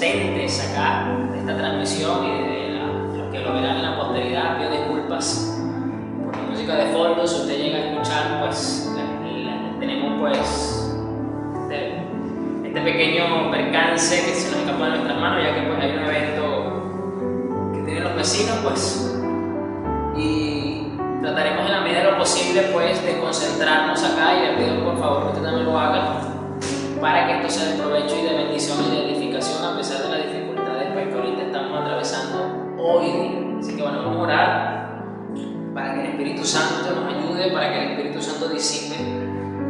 asistentes acá de esta transmisión y de los que lo verán en la posteridad, pido disculpas por la música de fondo. Si usted llega a escuchar, pues tenemos pues este pequeño percance que se nos escapó de nuestras manos, ya que pues hay un evento que tienen los vecinos, pues, y trataremos en la medida de lo posible pues de concentrarnos acá, y le pido por favor que usted también lo haga para que esto sea de provecho y de bendición y de edificación a pesar de las dificultades pues, que ahorita estamos atravesando hoy día. Así que bueno, vamos a orar para que el Espíritu Santo nos ayude, para que el Espíritu Santo disipe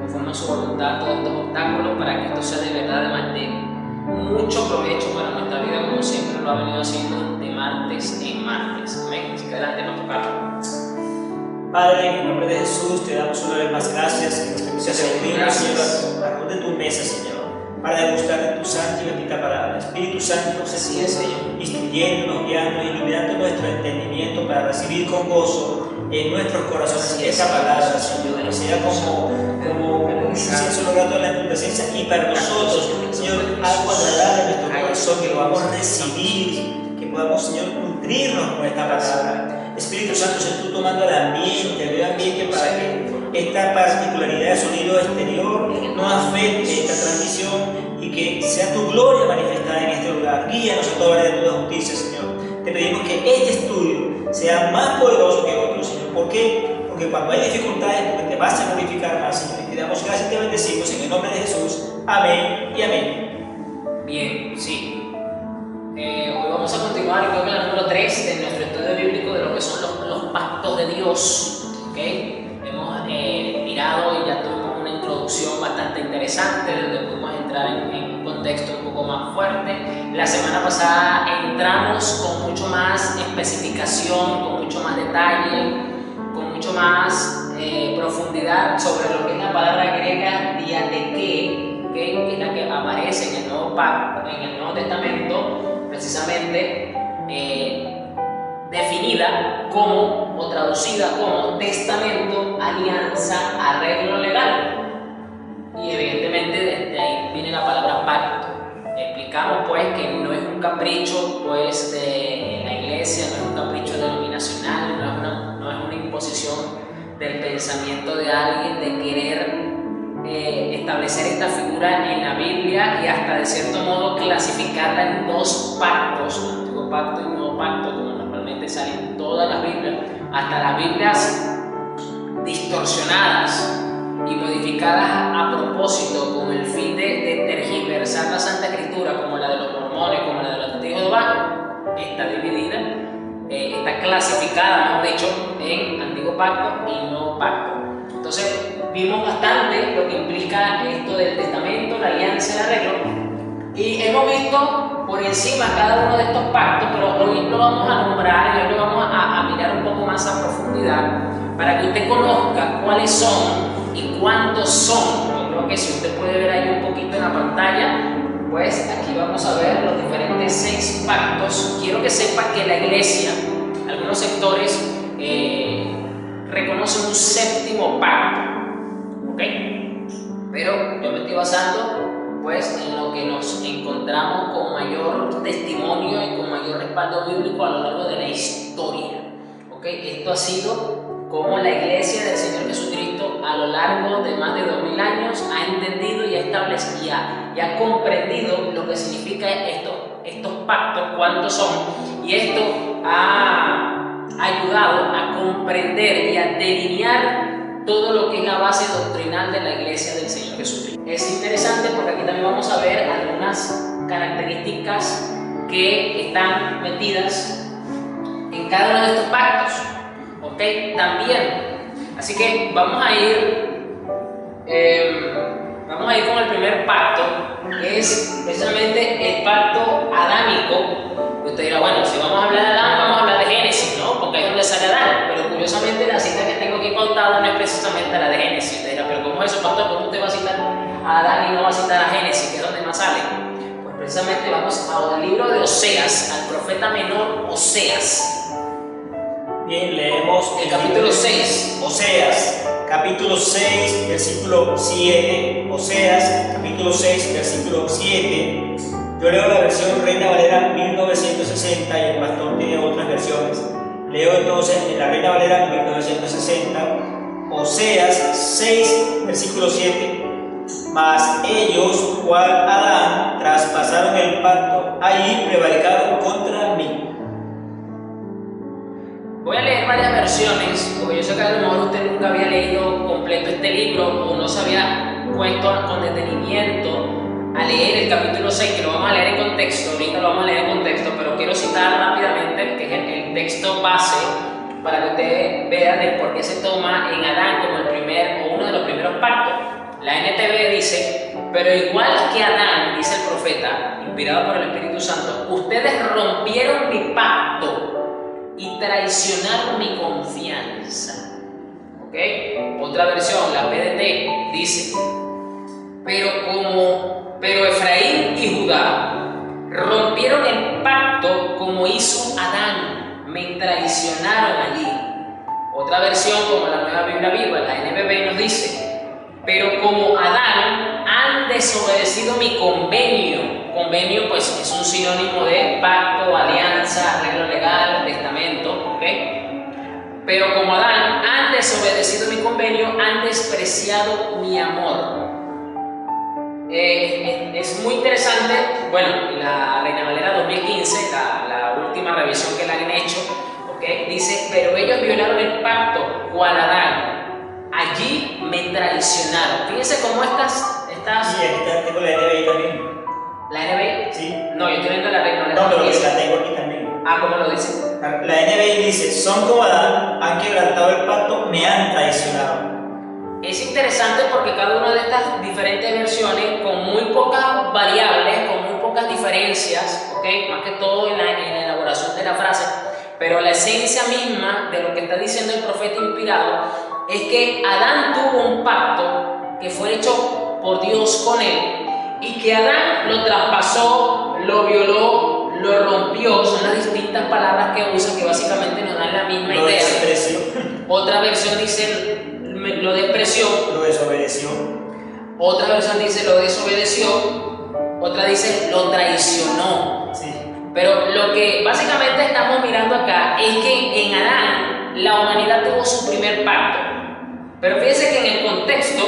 conforme a su voluntad todos estos obstáculos, para que esto sea de verdad de mucho provecho para nuestra vida, como siempre lo ha venido haciendo de martes en martes. Amén. Así que adelante nos toca. Padre, en el nombre de Jesús te damos una vez más gracias que nos permitas reunirnos, Señor, alrededor de tu mesa, Señor, para degustar de tu santa y bendita palabra. Espíritu Santo, Así es, Señor, instruyéndonos, guiando, iluminando nuestro entendimiento para recibir con gozo en nuestros corazones esta palabra, Señor, que sea como un incienso logrado en tu presencia, y para nosotros, Señor, algo agradable en nuestro corazón, que lo vamos a recibir, que podamos, Señor, nutrirnos con esta palabra. Espíritu Santo, sé tú tomando el ambiente, el medio ambiente, para que esta particularidad de sonido exterior no afecte esta transmisión y que sea tu gloria manifestada en este lugar. Guíanos a toda área de toda justicia, Señor. Te pedimos que este estudio sea más poderoso que otros, Señor. ¿Por qué? Porque cuando hay dificultades, porque te vas a glorificar más, Señor. Y te damos gracias y te bendecimos en el nombre de Jesús. Amén y amén. Bien, sí. Hoy vamos a continuar, creo que la número 3 de nuestro estudio bíblico de lo que son los pactos de Dios. ¿Okay? Hemos mirado y ya tuvimos una introducción bastante interesante donde pudimos entrar en un contexto un poco más fuerte. La semana pasada entramos con mucho más especificación, con mucho más detalle, con mucho más profundidad sobre lo que es la palabra griega diateke, que es la que aparece en el Nuevo Pacto, en el Nuevo Testamento, precisamente definida como o traducida como testamento, alianza, arreglo legal. Y evidentemente desde ahí viene la palabra pacto. Explicamos pues que no es un capricho pues de la iglesia, no es un capricho denominacional, no es una imposición del pensamiento de alguien de querer establecer esta figura en la Biblia y hasta de cierto modo clasificarla en dos pactos, el Antiguo Pacto y el Nuevo Pacto, como normalmente salen todas las Biblias, hasta las Biblias distorsionadas y modificadas a propósito con el fin de tergiversar la Santa Escritura, como la de los mormones, como la de los testigos de Jehová. Está dividida, está clasificada, mejor dicho, en Antiguo Pacto y Nuevo Pacto. Entonces vimos bastante lo que implica esto del testamento, la alianza y el arreglo, y hemos visto por encima cada uno de estos pactos, pero hoy lo vamos a nombrar y hoy lo vamos a mirar un poco más a profundidad para que usted conozca cuáles son y cuántos son. Yo creo que si usted puede ver ahí un poquito en la pantalla, pues aquí vamos a ver los diferentes 6 pactos. Quiero que sepa que la iglesia, algunos sectores reconocen un 7º pacto, ¿ok? Pero yo me estoy basando pues en lo que nos encontramos con mayor testimonio y con mayor respaldo bíblico a lo largo de la historia, ¿ok? Esto ha sido como la iglesia del Señor Jesucristo a lo largo de más de 2000 años ha entendido y ha establecido y ha comprendido lo que significa estos pactos, cuántos son, y esto ha ayudado a comprender y a delinear todo lo que es la base doctrinal de la iglesia del Señor Jesucristo. Es interesante porque aquí también vamos a ver algunas características que están metidas en cada uno de estos pactos, ¿ok? También, así que vamos a ir con el primer pacto, que es precisamente el pacto adámico. Usted dirá, bueno, si vamos a hablar de Adán, vamos a hablar de Génesis, ¿no? Porque ahí es donde sale Adán. Pero curiosamente la cita que tengo aquí pautada no es precisamente la de Génesis. Usted dirá, pero ¿cómo es eso, pastor? ¿Cómo usted va a citar a Adán y no va a citar a Génesis, que es donde más sale? Pues precisamente vamos al libro de Oseas, al profeta menor Oseas. Bien, leemos el capítulo 6. Oseas, capítulo 6, versículo 7. Oseas, capítulo 6, versículo 7. Yo leo la versión Reina Valera 1960 y el pastor tiene otras versiones. Leo entonces en la Reina Valera 1960, Oseas 6, versículo 7. Mas ellos, cual Adán, traspasaron el pacto, ahí prevaricaron contra mí. Voy a leer varias versiones, porque yo sé que a lo mejor usted nunca había leído completo este libro o no se había puesto con detenimiento a leer el capítulo 6, que lo vamos a leer en contexto. Ahorita lo vamos a leer en contexto, pero quiero citar rápidamente, que es el texto base, para que ustedes vean el por qué se toma en Adán como el primer o uno de los primeros pactos. La NTV dice: pero igual que Adán, dice el profeta, inspirado por el Espíritu Santo, ustedes rompieron mi pacto y traicionaron mi confianza. ¿Ok? Otra versión, la PDT, dice: pero Efraín y Judá rompieron el pacto como hizo Adán, me traicionaron allí. Otra versión, como la Nueva Biblia Viva, la NBB, nos dice: pero como Adán han desobedecido mi convenio. Convenio pues es un sinónimo de pacto, alianza, arreglo legal, testamento, ¿ok? Pero como Adán han desobedecido mi convenio, han despreciado mi amor. Es muy interesante. Bueno, la Reina Valera 2015, la última revisión que le han hecho, ¿ok? Dice: pero ellos violaron el pacto, cual Adán. Allí me traicionaron. Fíjense cómo estas... Sí, aquí tengo la NBI también. ¿La NBI? Sí. No, yo estoy viendo la Reina Valera. No, pero la tengo aquí también. Ah, ¿cómo lo dice? La NBI dice: son como Adán, han quebrantado el pacto, me han traicionado. Es interesante porque cada una de estas diferentes versiones, con muy pocas variables, con muy pocas diferencias, ¿ok? Más que todo en la elaboración de la frase, pero la esencia misma de lo que está diciendo el profeta inspirado es que Adán tuvo un pacto que fue hecho por Dios con él y que Adán lo traspasó, lo violó, lo rompió. Son las distintas palabras que usa, que básicamente nos dan la misma idea. Despreció. Otra versión dice lo despreció. Lo desobedeció. Otra versión dice lo desobedeció. Otra dice lo traicionó. Sí. Pero lo que básicamente estamos mirando acá es que en Adán la humanidad tuvo su primer pacto. Pero fíjense que en el contexto,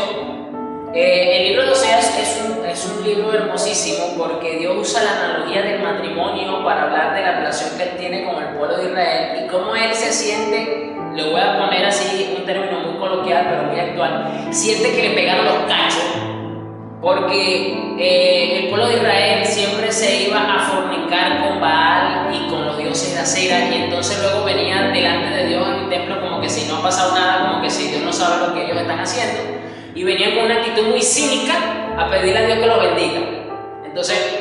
el libro de Oseas es un libro hermosísimo porque Dios usa la analogía del matrimonio para hablar de la relación que él tiene con el pueblo de Israel y cómo él se siente, le voy a poner así un término muy coloquial pero muy actual, siente que le pegaron los cachos porque el pueblo de Israel siempre se iba a fornicar con Baal y con los dioses de acera y entonces luego venían delante de Dios en el templo como que si no ha pasado nada, como que si Dios no sabe lo que ellos están haciendo y venían con una actitud muy cínica a pedirle a Dios que los bendiga. Entonces,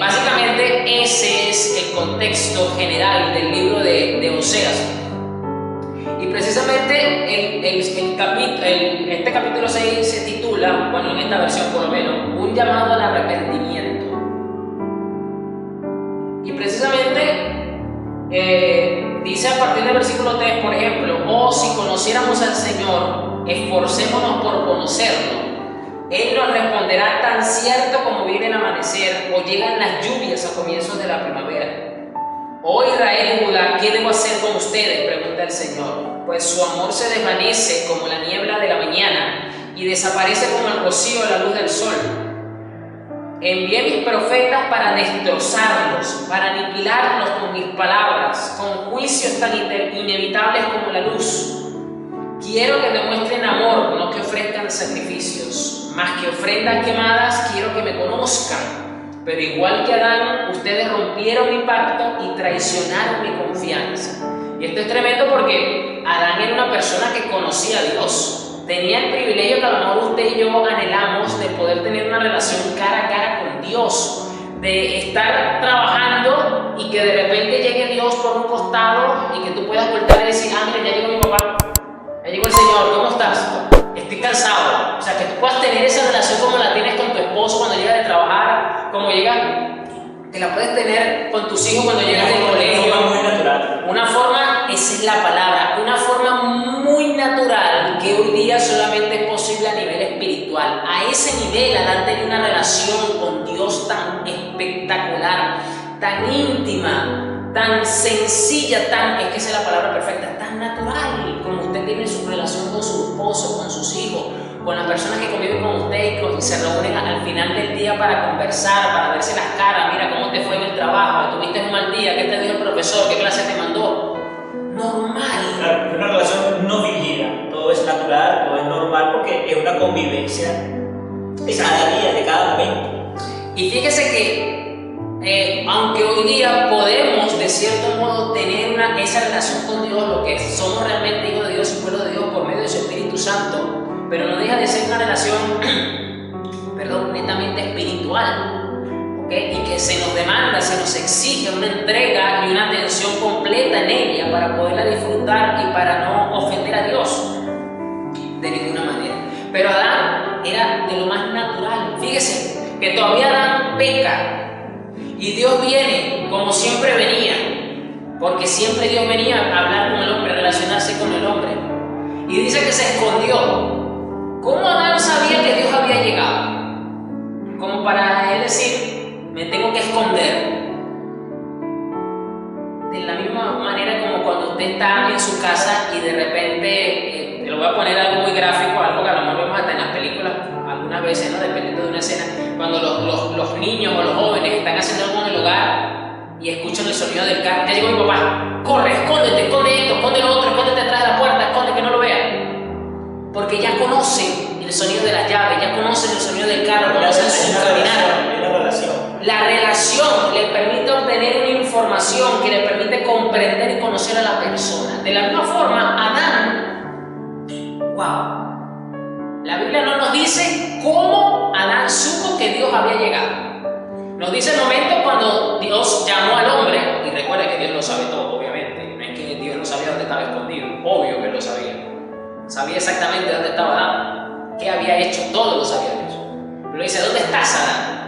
básicamente ese es el contexto general del libro de Oseas. Y precisamente este capítulo 6 se titula, bueno, en esta versión por lo menos, un llamado al arrepentimiento. Y precisamente dice a partir del versículo 3, por ejemplo: oh, si conociéramos al Señor, esforcémonos por conocerlo. Él nos responderá tan cierto como viene el amanecer o llegan las lluvias a comienzos de la primavera. Oh Israel y Judá, ¿qué debo hacer con ustedes?, pregunta el Señor. Pues su amor se desvanece como la niebla de la mañana y desaparece como el rocío a la luz del sol. Envié mis profetas para destrozarlos, para aniquilarlos con mis palabras, con juicios tan inevitables como la luz. Quiero que demuestren amor, no que ofrezcan sacrificios, más que ofrendas quemadas, quiero que me conozcan. Pero igual que Adán, ustedes rompieron mi pacto y traicionaron mi confianza. Y esto es tremendo porque Adán era una persona que conocía a Dios. Tenía el privilegio que a lo mejor usted y yo anhelamos de poder tener una relación cara a cara con Dios. De estar trabajando y que de repente llegue Dios por un costado y que tú puedas voltar y decir: ah, mira, ya llegó mi papá, ya llegó el Señor, ¿cómo estás? Estoy cansado. O sea, que tú puedas tener esa relación como la tienes con tu esposo cuando llegas de trabajar, como que la puedes tener con tus hijos cuando llegas del colegio. Una forma muy natural. Una forma, esa es la palabra, una forma muy natural que hoy día solamente es posible a nivel espiritual. espiritual. A ese nivel Adán tenía una relación con Dios tan espectacular, tan íntima, tan sencilla, es que esa es la palabra perfecta, tan natural, como usted tiene su relación con su esposo, con sus hijos, con las personas que conviven con usted y se reúnen al final del día para conversar, para verse las caras. Mira cómo te fue en el trabajo, tuviste un mal día, qué te dijo el profesor, qué clase te mandó. Normal. Claro, es una relación no vivida, todo es natural, todo es normal porque es una convivencia de cada día, de cada momento. Y fíjese que aunque hoy día podemos de cierto modo tener esa relación con Dios, lo que somos realmente hijos de Dios y pueblo de Dios por medio de su Espíritu Santo, pero no deja de ser una relación netamente espiritual, ¿okay? Y que se nos demanda, se nos exige una entrega y una atención completa en ella para poderla disfrutar y para no ofender a Dios de ninguna manera. Pero Adán era de lo más natural. Fíjese que todavía Adán peca y Dios viene como siempre venía, porque siempre Dios venía a hablar con el hombre, a relacionarse con el hombre, y dice que se escondió. ¿Cómo Adán sabía que Dios había llegado? Como para él decir, me tengo que esconder. De la misma manera como cuando usted está en su casa y de repente, le voy a poner algo muy gráfico, algo que a lo mejor vemos hasta en las películas algunas veces, ¿no? Dependiendo de una escena, cuando los niños o los jóvenes están haciendo algo en el hogar y escuchan el sonido del carro. Ya llegó mi papá, corre, escóndete, esconde esto, esconde lo otro, escóndete atrás de la puerta, esconde que no lo vean. Porque ya conocen el sonido de las llaves, ya conocen el sonido del carro, conocen su caminar. La relación le permite obtener una información que le permite comprender y conocer a la persona. De la misma forma, Adán, la Biblia no nos dice cómo Adán supo que Dios había llegado. Nos dice el momento cuando Dios llamó al hombre, y recuerda que Dios lo sabe todo, obviamente. No es que Dios no sabía dónde estaba escondido, obvio que lo sabía. Sabía exactamente dónde estaba Adán, qué había hecho, todo lo sabía Dios. Pero dice, ¿dónde estás, Adán?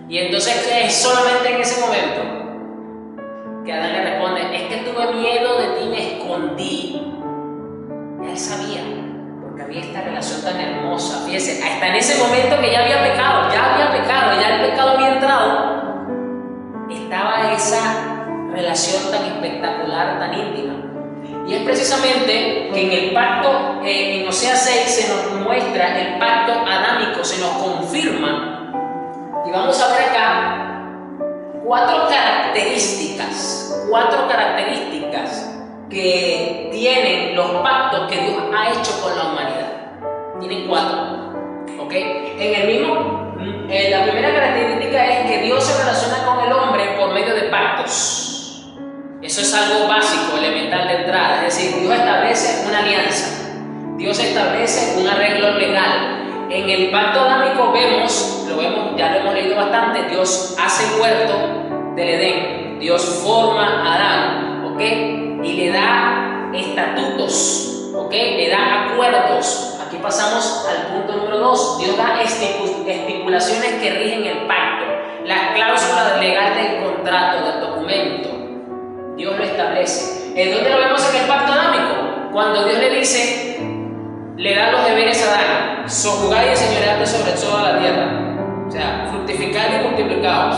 Y entonces es solamente en ese momento que Adán le responde, es que tuve miedo de ti, me escondí. Ya él sabía, porque había esta relación tan hermosa. Fíjese, hasta en ese momento que ya había pecado, ya el pecado había entrado, estaba esa relación tan espectacular, tan íntima. Y es precisamente que en el pacto, en Oseas 6, se nos muestra el pacto adámico, se nos confirma. Y vamos a ver acá cuatro características que tienen los pactos que Dios ha hecho con la humanidad. Tienen 4. ¿Ok? La primera característica es que Dios se relaciona con el hombre por medio de pactos. Eso es algo básico, elemental de entrada. Es decir, Dios establece una alianza. Dios establece un arreglo legal. En el pacto adámico ya lo hemos leído bastante, Dios hace el huerto del Edén. Dios forma a Adán, ¿ok? Y le da estatutos, ¿ok? Le da acuerdos. Aquí pasamos al punto número 2. Dios da estipulaciones que rigen el pacto. La cláusula legal del contrato, del documento. Dios lo establece. ¿En dónde lo vemos en el pacto adámico? Cuando Dios le dice, le da los deberes a Adán: sojuzgad y enseñoread sobre toda la tierra. O sea, fructificad y multiplicaos.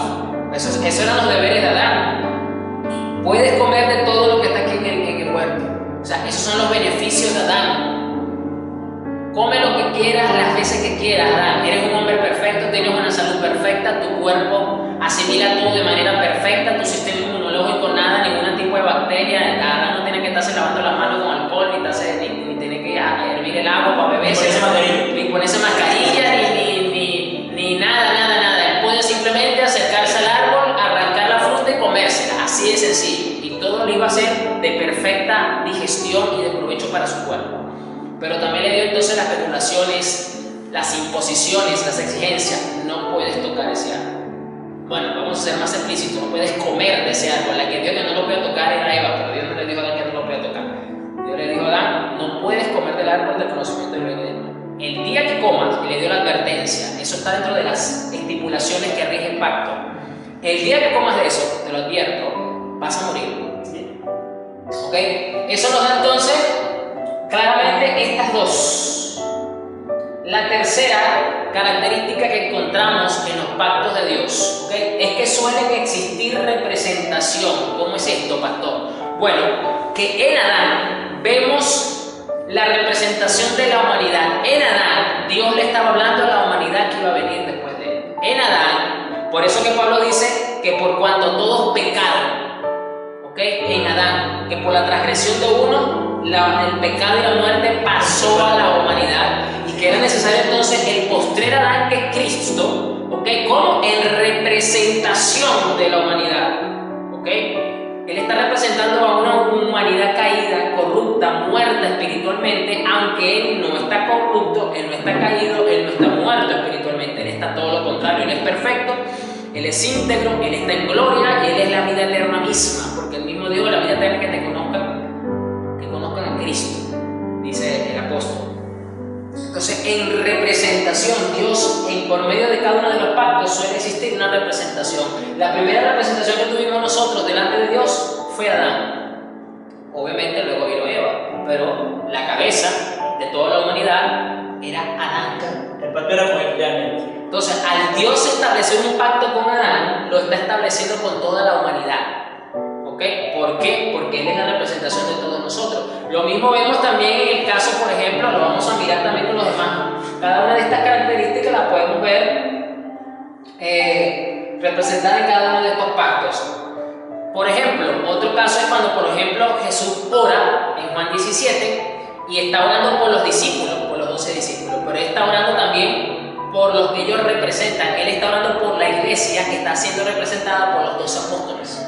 Esos eran los deberes de Adán. Puedes comer de todo lo que está aquí en el huerto. O sea, esos son los beneficios de Adán. Come lo que quieras, las veces que quieras, Adán. Eres un hombre perfecto, tienes una salud perfecta, tu cuerpo asimila todo de manera perfecta, tu sistema inmunológico nada, ningún tipo de bacteria. Adán no tiene que estarse lavando las manos con alcohol, ni tiene que hervir el agua para beberse, ni ponerse mascarilla, ni nada. Él puede simplemente acercarse al árbol, arrancar la fruta y comérsela, así de sencillo. Y todo lo iba a hacer de perfecta digestión y de provecho para su cuerpo. Pero también le dio entonces las regulaciones, las imposiciones, las exigencias. No puedes tocar ese árbol. Bueno, vamos a ser más explícitos. No puedes comer de ese árbol. La que Dios que no lo podía tocar era Eva, pero Dios no le dijo a Adán que no lo podía tocar. Dios le dijo a Adán, no puedes comer del árbol del conocimiento del bien y del mal. El día que comas, y le dio la advertencia, eso está dentro de las estipulaciones que rige el pacto. El día que comas de eso, te lo advierto, vas a morir. ¿Ok? Eso nos da entonces claramente estas dos. la tercera característica que encontramos en los pactos de Dios, ¿okay? Es que suelen existir representación. ¿Cómo es esto, pastor? Bueno, que en Adán vemos la representación de la humanidad. En Adán, Dios le estaba hablando a la humanidad que iba a venir después de él. En Adán, por eso que Pablo dice que por cuanto todos pecaron, ¿okay? En Adán, que por la transgresión de uno, el pecado y la muerte pasó a la humanidad y que era necesario entonces el postrer Adán, que es Cristo, ¿okay? Como en representación de la humanidad, ¿okay? Él está representando a una humanidad caída, corrupta, muerta espiritualmente, aunque él no está corrupto, él no está caído, él no está muerto espiritualmente, él está todo lo contrario, él es perfecto, él es íntegro, él está en gloria y él es la vida eterna misma, porque el mismo Dios, la vida eterna que te conozcan a Cristo, dice el apóstol. Entonces, en representación, Dios, por medio de cada uno de los pactos, suele existir una representación. La primera representación que tuvimos nosotros delante de Dios fue Adán. Obviamente luego vino Eva, pero la cabeza de toda la humanidad era Adán. El pacto era con él realmente. Entonces, al Dios establecer un pacto con Adán, lo está estableciendo con toda la humanidad. ¿Okay? ¿Por qué? Porque Él es la representación de todos nosotros. Lo mismo vemos también en el caso, por ejemplo, lo vamos a mirar también con los demás. Cada una de estas características las podemos ver representadas en cada uno de estos pactos. Por ejemplo, otro caso es cuando, por ejemplo, Jesús ora en Juan 17 y está orando por los discípulos, por los 12 discípulos, pero Él está orando también por los que ellos representan. Él está orando por la iglesia que está siendo representada por los 12 apóstoles.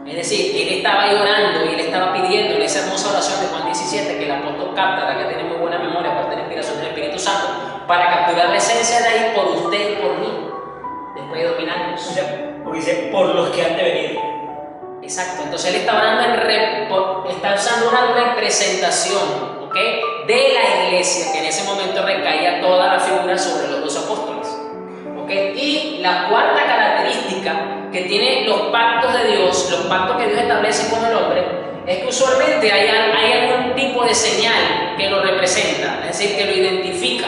Es decir, él estaba ahí orando y él estaba pidiendo en esa hermosa oración de Juan 17 que el apóstol capta, la que tiene muy buena memoria por tener inspiración del Espíritu Santo, para capturar la esencia de ahí por usted y por mí, después de dominarnos. O sea, porque dice, por los que han de venir. Exacto, entonces él está orando, está usando una representación, ¿okay? De la iglesia, que en ese momento recaía toda la figura sobre los 2 apóstoles. ¿Okay? Y la cuarta característica que tienen los pactos de Dios, los pactos que Dios establece con el hombre, es que usualmente hay algún tipo de señal que lo representa, es decir, que lo identifica.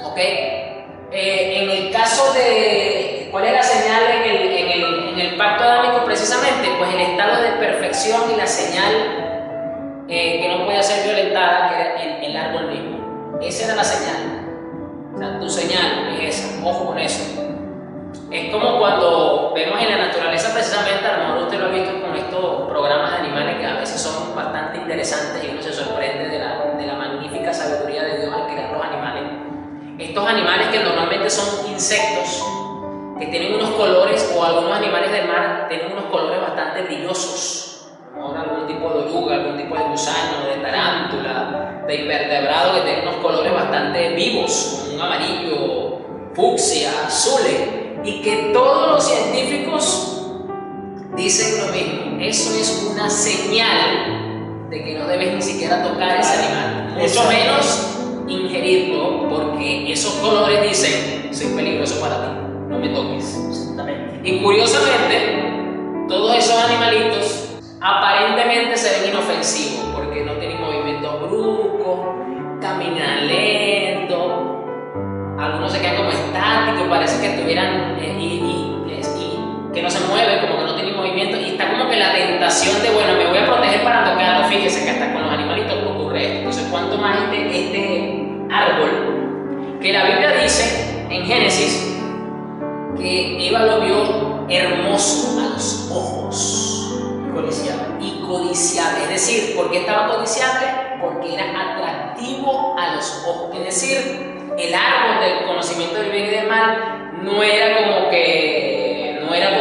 ¿Okay? En el caso de, ¿cuál es la señal en el pacto adámico precisamente? Pues el estado de perfección y la señal que no puede ser violentada, que era el árbol mismo. Esa era la señal. O sea, tu señal es esa, ojo con eso. Es como cuando vemos en la naturaleza precisamente, a lo mejor usted lo ha visto con estos programas de animales que a veces son bastante interesantes y uno se sorprende de la magnífica sabiduría de Dios al crear los animales. Estos animales que normalmente son insectos, que tienen unos colores, o algunos animales del mar tienen unos colores bastante brillosos. Ahora algún tipo de oruga, algún tipo de gusano, de tarántula, de invertebrado que tienen unos colores bastante vivos, como un amarillo, fucsia, azules, y que todos los científicos dicen lo mismo. Eso es una señal de que no debes ni siquiera tocar ese animal, mucho menos ingerirlo, porque esos colores dicen: soy peligroso para ti, no me toques. Y curiosamente, todos esos animalitos aparentemente se ven inofensivos porque no tienen movimientos bruscos, caminan lento, algunos se quedan como estáticos, parece que estuvieran y que no se mueven, como que no tienen movimiento, y está como que la tentación de, bueno, me voy a proteger para tocarlo. Fíjese que hasta con los animalitos ocurre esto. Entonces, cuánto más este árbol, que la Biblia dice en Génesis que Eva lo vio hermoso a los ojos y codiciable. Es decir, ¿por qué estaba codiciable? Porque era atractivo a los ojos. Es decir, el árbol del conocimiento del bien y del mal no era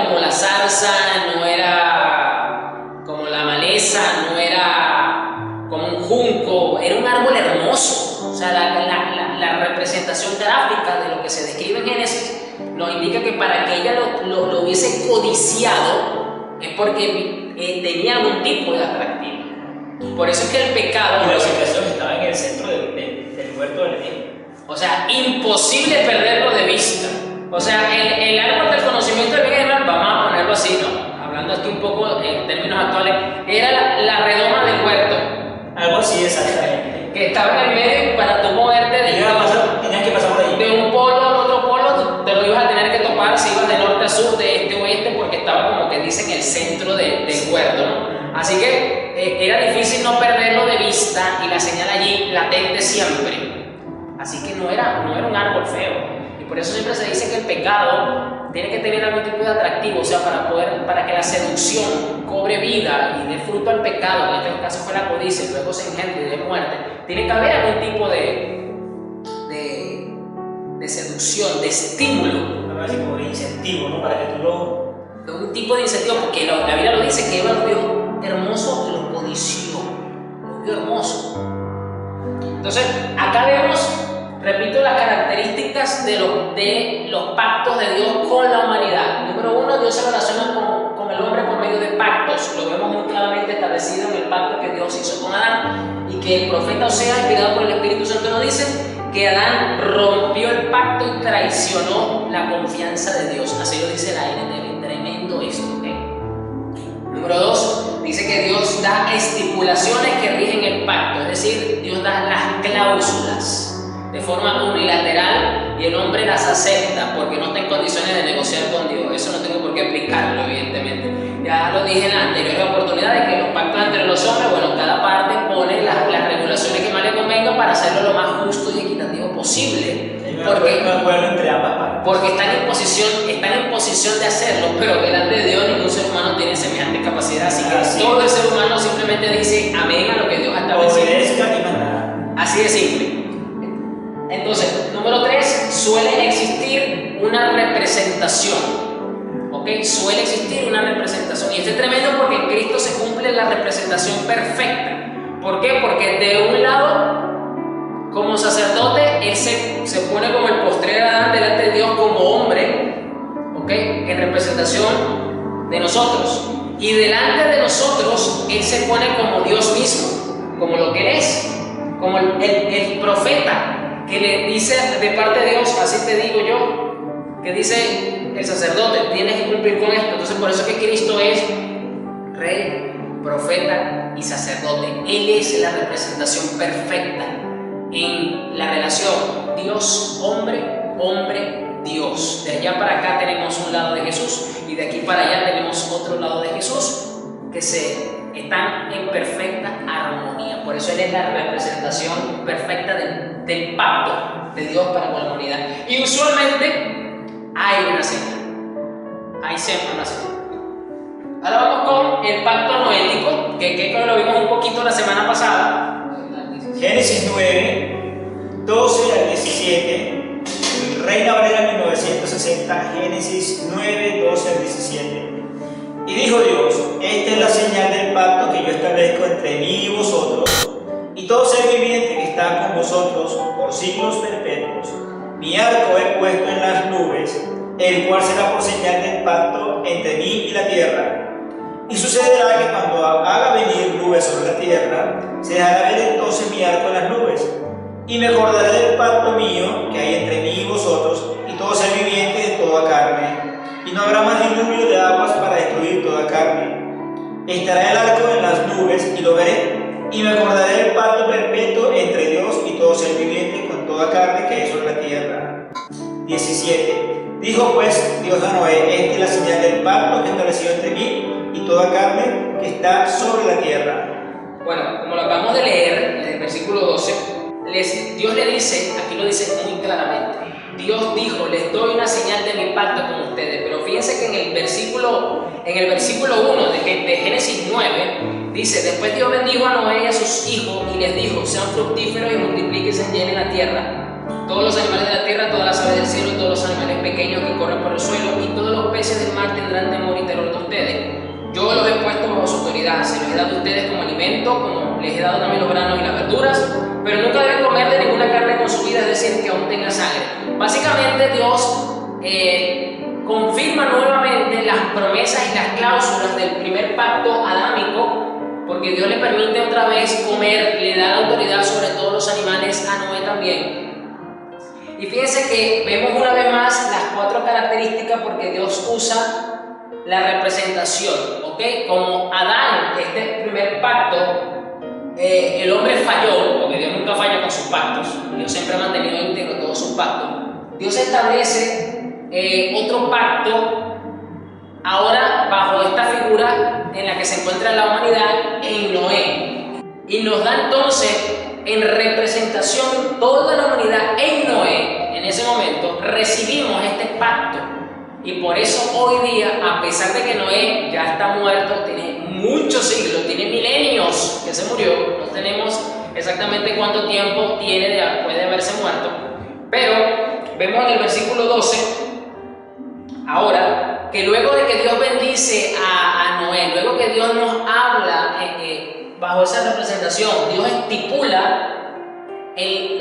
como la zarza, no era como la maleza, no era como un junco, era un árbol hermoso. O sea, la representación gráfica de lo que se describe en Génesis nos indica que para que ella lo hubiese codiciado es porque tenía algún tipo de atractivo. Por eso es que el pecado... Y la situación estaba en el centro del huerto del Edén. O sea, imposible perderlo de vista. O sea, el árbol del conocimiento del bien y del mal, vamos a ponerlo así, ¿no? Hablando aquí un poco en términos actuales, era la redoma del huerto. Algo así, exactamente. Que estaba en el medio para tú moverte del... Iba a pasar norte, sur, de este, oeste, porque estaba como que dice en el centro del huerto, ¿no? Así que era difícil no perderlo de vista y la señal allí latente siempre. Así que no era un árbol feo. Y por eso siempre se dice que el pecado tiene que tener algún tipo de atractivo, o sea, para que la seducción cobre vida y dé fruto al pecado, en este caso fue la codicia, y luego se engendre y dé muerte, tiene que haber algún tipo de seducción, de estímulo. Algo así como de incentivo, ¿no? Para que tú lo... Un tipo de incentivo, porque la Biblia lo dice, que Eva lo vio hermoso y lo codició, lo vio hermoso. Entonces, acá vemos, repito, las características de los pactos de Dios con la humanidad. Número uno, Dios se relaciona con el hombre por medio de pactos. Lo vemos muy claramente establecido en el pacto que Dios hizo con Adán y que el profeta Oseas, inspirado por el Espíritu Santo, nos dice que Adán rompió el pacto y traicionó la confianza de Dios. Así lo dice la NTV. Tremendo esto, ¿ok? Número dos, dice que Dios da estipulaciones que rigen el pacto, es decir, Dios da las cláusulas de forma unilateral y el hombre las acepta porque no está en condiciones de negociar con Dios. Eso no tengo por qué explicarlo, evidentemente. Ya lo dije en la anterior oportunidad de que los pactos entre los hombres, bueno, cada parte pone las regulaciones que más le convengan para hacerlo lo más justo y equitativo posible. Porque están en posición de hacerlo, pero delante de Dios ningún ser humano tiene semejante capacidad. Así que todo el ser humano simplemente dice amén a lo que Dios ha establecido. Así de simple. Entonces, número 3, suele existir una representación. ¿Ok? Suele existir una representación. Y esto es tremendo porque en Cristo se cumple la representación perfecta. ¿Por qué? Porque de un lado, como sacerdote, él se pone como el postrer Adán delante de Dios como hombre, ¿ok? En representación de nosotros. Y delante de nosotros, él se pone como Dios mismo, como lo que él es, como el profeta que le dice de parte de Dios, así te digo yo, que dice el sacerdote, tienes que cumplir con esto. Entonces, por eso que Cristo es rey, profeta y sacerdote. Él es la representación perfecta en la relación Dios-hombre, hombre-Dios. De allá para acá tenemos un lado de Jesús y de aquí para allá tenemos otro lado de Jesús que están en perfecta armonía. Por eso Él es la representación perfecta del pacto de Dios para con la humanidad. Y usualmente hay una señal. Hay siempre una señal. Ahora vamos con el pacto noético, que lo vimos un poquito la semana pasada. Génesis 9, 12 al 17, Reina Valera 1960, Génesis 9, 12 al 17. Y dijo Dios: esta es la señal del pacto que yo establezco entre mí y vosotros, y todo ser viviente que está con vosotros por siglos perpetuos. Mi arco he puesto en las nubes, el cual será por señal del pacto entre mí y la tierra. Y sucederá que cuando haga venir nubes sobre la tierra, se dejará ver entonces mi arco en las nubes, y me acordaré del pacto mío que hay entre mí y vosotros y todo ser viviente de toda carne, y no habrá más diluvio de aguas para destruir toda carne. Estará el arco en las nubes y lo veré, y me acordaré del pacto perpetuo entre Dios y todo ser viviente con toda carne que hay sobre la tierra. 17. Dijo pues Dios a Noé: esta es la señal del pacto que estableció entre mí y toda carne que está sobre la tierra. Bueno, como lo acabamos de leer en el versículo 12, Dios le dice, aquí lo dice muy claramente, Dios dijo: les doy una señal de mi pacto con ustedes. Pero fíjense que en el versículo 1 de Génesis 9 dice: después Dios bendijo a Noé y a sus hijos y les dijo: sean fructíferos y multiplíquense, llenen la tierra. Todos los animales de la tierra, todas las aves del cielo y todos los animales pequeños que corren por el suelo y todos los peces del mar tendrán temor y terror de ustedes. Yo los he puesto bajo su autoridad, se los he dado a ustedes como alimento, como les he dado también los granos y las verduras, pero nunca deben comer de ninguna carne con su vida, es decir, que aún tenga sangre. Básicamente Dios confirma nuevamente las promesas y las cláusulas del primer pacto adámico, porque Dios le permite otra vez comer, le da la autoridad sobre todos los animales a Noé también. Y fíjense que vemos una vez más las 4 características porque Dios usa la representación, ¿ok? Como Adán, este primer pacto, el hombre falló, porque Dios nunca falla con sus pactos, Dios siempre ha mantenido íntegro todos sus pactos. Dios establece otro pacto ahora bajo esta figura en la que se encuentra la humanidad en Noé. Y nos da entonces en representación toda la humanidad en Noé. En ese momento recibimos este pacto. Y por eso hoy día, a pesar de que Noé ya está muerto, tiene muchos siglos, tiene milenios que se murió, no tenemos exactamente cuánto tiempo tiene después de haberse muerto, pero vemos en el versículo 12, ahora, que luego de que Dios bendice a Noé, luego que Dios nos habla bajo esa representación, Dios estipula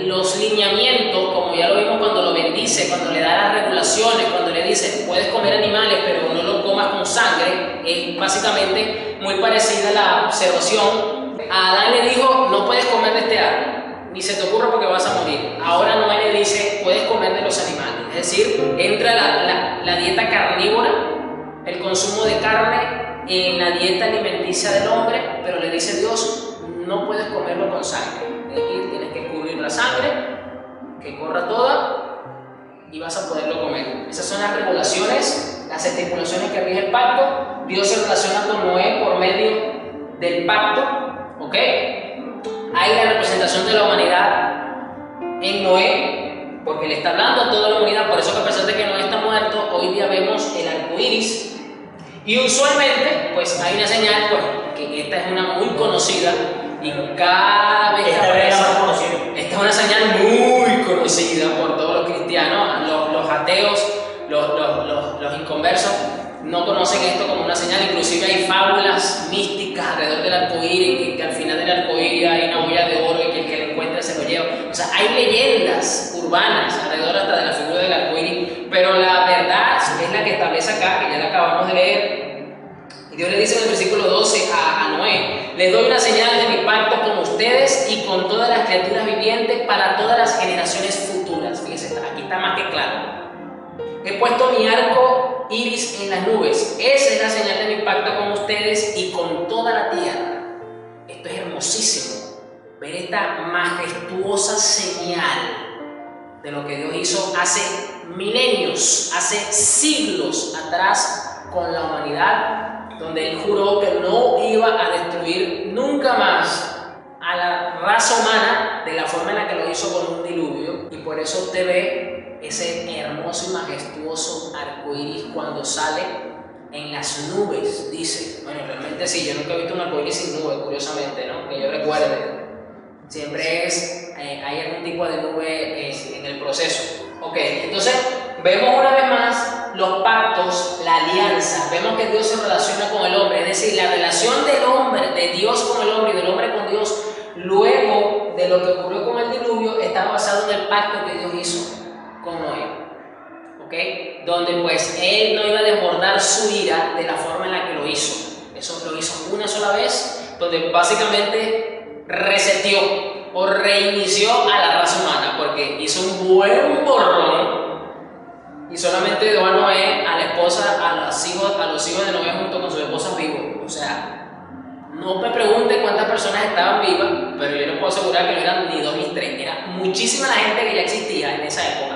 los lineamientos, como ya lo vimos cuando lo bendice, cuando le da las regulaciones, cuando le dice puedes comer animales pero no lo comas con sangre. Es básicamente muy parecida a la observación. A Adán le dijo no puedes comer de este árbol, ni se te ocurra porque vas a morir. Ahora Noé le dice puedes comer de los animales, es decir, entra la dieta carnívora, el consumo de carne en la dieta alimenticia del hombre, pero le dice Dios no puedes comerlo con sangre. Tienes que cubrir la sangre, que corra toda y vas a poderlo comer. Esas son las regulaciones, las estipulaciones que rige el pacto. Dios se relaciona con Noé por medio del pacto, ¿ok? Hay la representación de la humanidad en Noé, porque le está hablando a toda la humanidad. Por eso que a pesar de que Noé está muerto, hoy día vemos el arco iris. Y usualmente, pues hay una señal, pues, que esta es una muy conocida. Y cada vez que aparece, esta es una señal muy conocida por todos los cristianos. Los ateos, los inconversos no conocen esto como una señal. Inclusive hay fábulas místicas alrededor del arcoíris, que al final del arcoíris hay una olla de oro y que el que lo encuentre se lo lleva. O sea, hay leyendas urbanas alrededor hasta de la figura del arcoíris, pero la verdad es la que establece acá, que ya la acabamos de leer. Dios le dice en el versículo 12 a Noé: les doy una señal de mi pacto con ustedes y con todas las criaturas vivientes para todas las generaciones futuras. Fíjense, aquí está más que claro. He puesto mi arco iris en las nubes. Esa es la señal de mi pacto con ustedes y con toda la tierra. Esto es hermosísimo, ver esta majestuosa señal de lo que Dios hizo hace milenios, hace siglos atrás con la humanidad, donde Él juró que no iba a destruir nunca más a la raza humana de la forma en la que lo hizo con un diluvio. Y por eso usted ve ese hermoso y majestuoso arcoíris cuando sale en las nubes, dice. Bueno, realmente sí, yo nunca he visto un arcoíris sin nube, curiosamente, ¿no? Que yo recuerde. Siempre hay algún tipo de nube en el proceso. Ok, entonces vemos una vez más los pactos, la alianza. Vemos que Dios se relaciona con el hombre, es decir, la relación del hombre, de Dios con el hombre y del hombre con Dios, luego de lo que ocurrió con el diluvio, está basado en el pacto que Dios hizo con Noé. ¿Ok? Donde pues Él no iba a desbordar su ira de la forma en la que lo hizo. Eso lo hizo una sola vez, donde básicamente reseteó o reinició a la raza humana, porque hizo un buen borrón y solamente dio a Noé, a la esposa, a los hijos de Noé junto con sus esposas vivos. O sea, no me pregunte cuántas personas estaban vivas, pero yo les puedo asegurar que no eran ni 2 ni 3, era muchísima la gente que ya existía en esa época.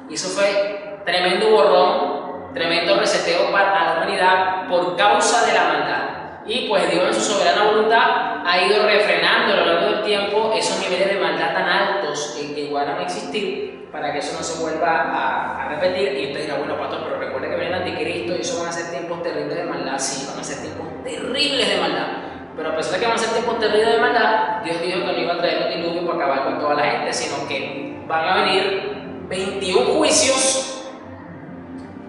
Y eso fue tremendo borrón, tremendo reseteo para la humanidad por causa de la maldad. Y pues Dios en su soberana voluntad ha ido refrenando a lo largo del tiempo esos niveles de maldad tan altos que igual van a existir, para que eso no se vuelva a repetir. Y usted dirá, bueno, pastor, pero recuerde que viene el anticristo y eso van a ser tiempos terribles de maldad. Sí, van a ser tiempos terribles de maldad, pero a pesar de que van a ser tiempos terribles de maldad, Dios dijo que no iba a traer un diluvio para acabar con toda la gente, sino que van a venir 21 juicios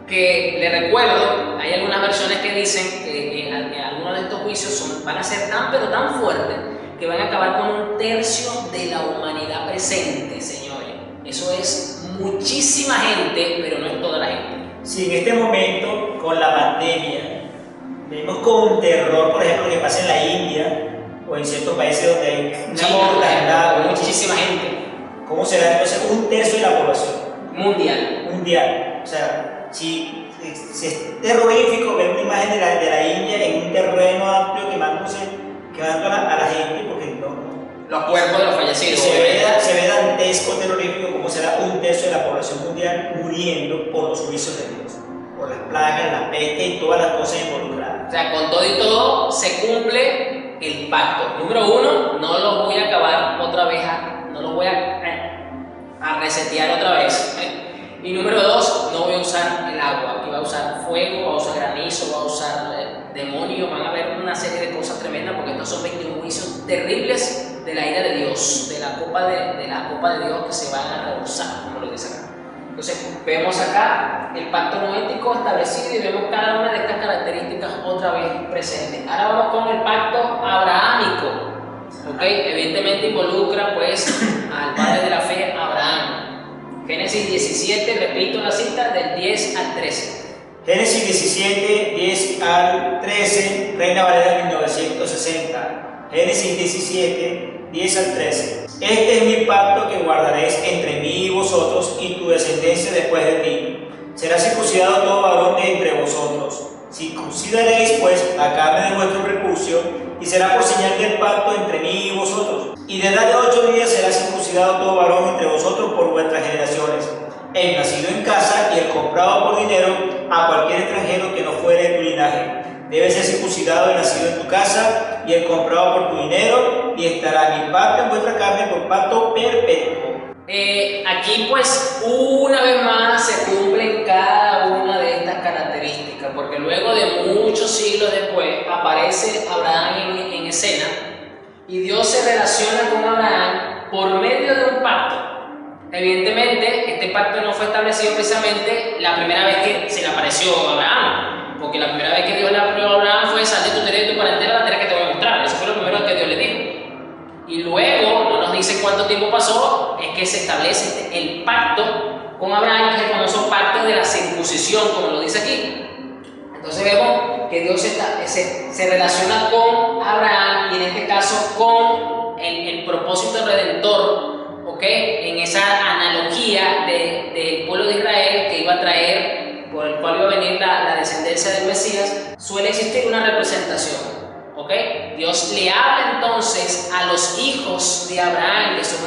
que, le recuerdo, hay algunas versiones que dicen que algunos de estos juicios van a ser tan pero tan fuertes que van a acabar con 1/3 de la humanidad presente, señores. Eso es muchísima gente, pero no es toda la gente. Sí, en este momento, con la pandemia, vemos con terror, por ejemplo, que pasa en la India o en ciertos países donde hay una mortandad, muchísima gente. ¿Cómo será entonces 1/3 de la población? Mundial. O sea, si es terrorífico ver una imagen de la India en un terreno amplio quemándose a la gente, porque no. Los cuerpos de los fallecidos. Se ve dantesco, terrorífico, como será 1/3 de la población mundial muriendo por los juicios de Dios. por las plagas, la peste y todas las cosas involucradas. O sea, con todo y todo se cumple el pacto. Número uno, no lo voy a acabar otra vez, no lo voy a resetear otra vez. Y número dos, no voy a usar el agua. Aquí va a usar fuego, va a usar granizo, va a usar demonios, van a haber una serie de cosas tremendas, porque estos son 21 juicios terribles de la ira de Dios, de la copa de Dios que se van a rehusar, como lo dice acá. Entonces vemos acá el pacto noético establecido y vemos cada una de estas características otra vez presentes. Ahora vamos con el pacto abrahámico. Evidentemente involucra pues al padre de la fe, Abraham. Génesis 17, repito la cita, del 10 al 13. Génesis 17, 10 al 13, Reina Valera 1960. Génesis 17, 10 al 13. Este es mi pacto que guardaréis entre mí y vosotros y tu descendencia después de ti. Será circuncidado todo varón de entre vosotros. Circuncidaréis pues la carne de vuestro prepucio, y será por señal del pacto entre mí y vosotros. Y de edad de 8 días será circuncidado todo varón entre vosotros por vuestras generaciones, el nacido en casa y el comprado por dinero a cualquier extranjero que no fuere de tu linaje. Debe ser circuncidado el nacido en tu casa y el comprado por tu dinero, y estará mi pacto en vuestra carne por pacto perpetuo. Aquí pues una vez más se cumplen cada una de estas características, porque luego de muchos siglos después aparece Abraham en escena, y Dios se relaciona con Abraham por medio de un pacto. Evidentemente este pacto no fue establecido precisamente la primera vez que se le apareció a Abraham, porque la primera vez que Dios le habló a Abraham fue: sal de tu tierra y de tu parentela a la tierra que te voy a mostrar. Eso fue lo primero que Dios le dijo. Y luego, no nos dice cuánto tiempo pasó, es que se establece el pacto con Abraham, que es el famoso pacto de la circuncisión, como lo dice aquí. Entonces vemos que Dios se relaciona con Abraham, y en este caso con el propósito redentor, en esa analogía del pueblo de Israel que iba a traer, por el cual iba a venir la descendencia del Mesías. Suele existir una representación. Dios le habla entonces a los hijos de Abraham, que son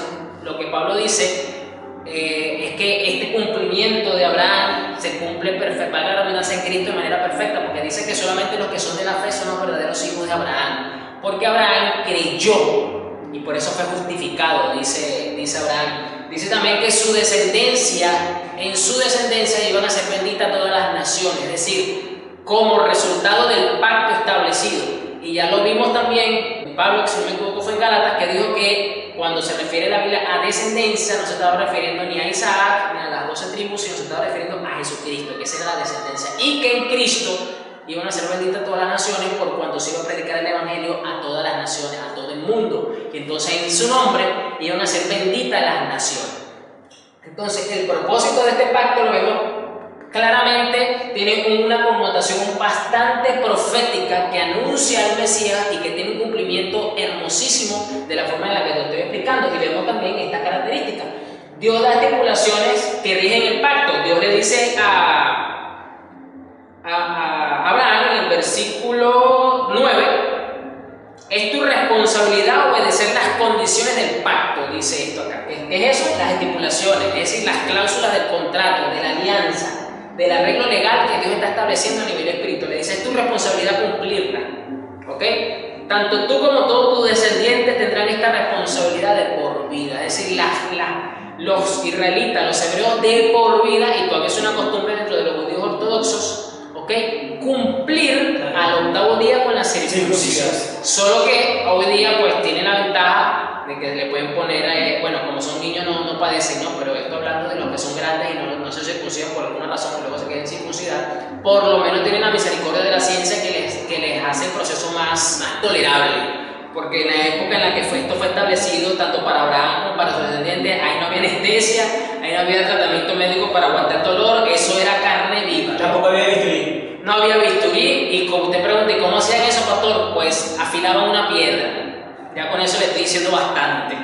lo que Pablo dice, es que este cumplimiento de Abraham se cumple perfecta, valga la redundancia, en Cristo de manera perfecta, porque dice que solamente los que son de la fe son los verdaderos hijos de Abraham, porque Abraham creyó y por eso fue justificado, dice Abraham. Dice también que en su descendencia iban a ser benditas todas las naciones, es decir, como resultado del pacto establecido. Y ya lo vimos también, Pablo, que si no me equivoco fue en Gálatas, que dijo que cuando se refiere la Biblia a descendencia, no se estaba refiriendo ni a Isaac, ni a las 12 tribus, sino se estaba refiriendo a Jesucristo, que esa era la descendencia. Y que en Cristo iban a ser benditas todas las naciones, por cuanto se iba a predicar el Evangelio a todas las naciones, a todo el mundo. Y entonces en su nombre iban a ser benditas las naciones. Entonces el propósito de este pacto lo vemos claramente, tiene una connotación bastante profética que anuncia al Mesías y que tiene un cumplimiento hermosísimo de la forma en la que te estoy explicando. Y vemos también esta característica. Dios da estipulaciones que rigen el pacto. Dios le dice a Abraham en el versículo 9: es tu responsabilidad obedecer las condiciones del pacto, dice esto acá. ¿Qué es eso? Las estipulaciones, es decir, las cláusulas del contrato, de la alianza, del arreglo legal que Dios está estableciendo a nivel espiritual. Le dice: es tu responsabilidad cumplirla. Tanto tú como todos tus descendientes tendrán esta responsabilidad de por vida. Es decir, los israelitas, los hebreos de por vida, y todavía es una costumbre dentro de los judíos ortodoxos, cumplir al octavo día con la circuncisión. Solo que hoy día pues tienen la ventaja de que le pueden poner, como son niños no padecen, ¿no? Pero esto hablando de los que son grandes y no se circuncidan por alguna razón y luego se quieren circuncidar, por lo menos tienen la misericordia de la ciencia que les hace el proceso más tolerable. Porque en la época en la que esto fue establecido, tanto para Abraham como para sus descendientes, ahí no había anestesia, ahí no había tratamiento médico para aguantar dolor, eso era carne viva. Tampoco había bisturí. No había bisturí, y como usted pregunta, ¿cómo hacían eso, pastor? Pues afilaban una piedra. Ya con eso le estoy diciendo bastante.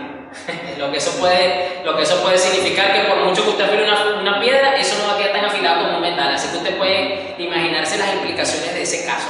lo que eso puede significar que por mucho que usted afile una piedra, eso no va a quedar tan afilado como un metal. Así que usted puede imaginarse las implicaciones de ese caso.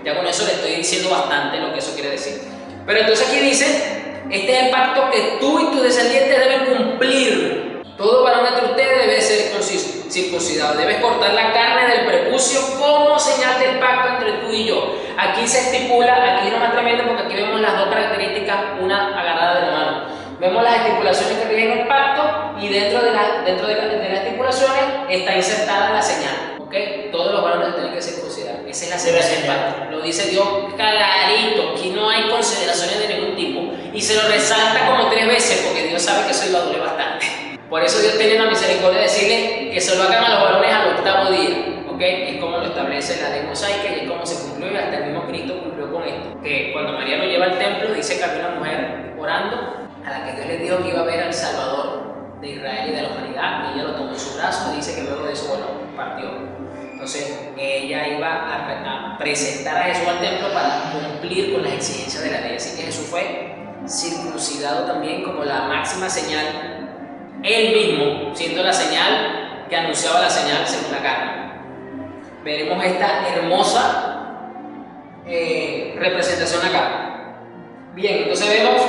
Ya con eso le estoy diciendo bastante lo que eso quiere decir. Pero entonces aquí dice: este es el pacto que tú y tus descendientes deben cumplir. Todo varón entre ustedes debe ser conciso. circuncidado. Debes cortar la carne del prepucio como señal del pacto entre tú y yo. Aquí se estipula, aquí es lo más tremendo porque aquí vemos las dos características, una agarrada de la mano. Vemos las estipulaciones que rigen el pacto y dentro de las estipulaciones está insertada la señal. ¿Okay? Todos los varones tienen que circuncidar. Esa es la señal del pacto. Lo dice Dios clarito. Aquí no hay consideraciones de ningún tipo. Y se lo resalta como 3 veces porque Dios sabe que eso iba a doler bastante. Por eso Dios tiene la misericordia de decirle que se lo hagan a los varones al 8º día. ¿Okay? Es como lo establece la ley mosaica y es como se cumplió y hasta el mismo Cristo cumplió con esto. Que cuando María lo lleva al templo dice que había una mujer orando a la que Dios le dijo que iba a ver al Salvador de Israel y de la humanidad, y ella lo tomó en su brazo y dice que luego de eso, bueno, partió. Entonces ella iba a presentar a Jesús al templo para cumplir con las exigencias de la ley. Así que Jesús fue circuncidado también como la máxima señal, él mismo siendo la señal que anunciaba la señal según la carne. Veremos esta hermosa representación acá. Bien, entonces vemos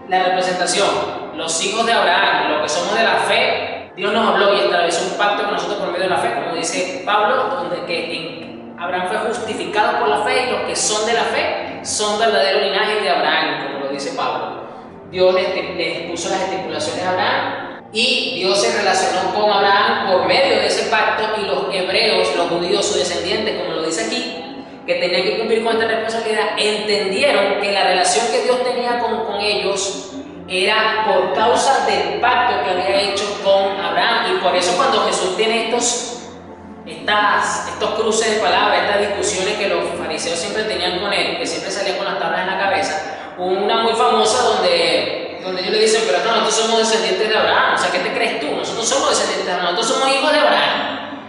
la representación. Los hijos de Abraham, los que somos de la fe, Dios nos habló y estableció un pacto con nosotros por medio de la fe, como dice Pablo, donde que Abraham fue justificado por la fe y los que son de la fe son verdadero linaje de Abraham, como lo dice Pablo. Dios les puso las estipulaciones a Abraham y Dios se relacionó con Abraham por medio de ese pacto, y los hebreos, los judíos, sus descendientes, como lo dice aquí, que tenían que cumplir con esta responsabilidad, entendieron que la relación que Dios tenía con ellos era por causa del pacto que había hecho con Abraham. Y por eso cuando Jesús tiene estos cruces de palabras, estas discusiones que los fariseos siempre tenían con él, que siempre salían con las tablas en la cabeza, una muy famosa donde ellos le dicen, pero nosotros somos descendientes de Abraham, o sea, ¿qué te crees tú? Nosotros somos descendientes de Abraham, nosotros somos hijos de Abraham.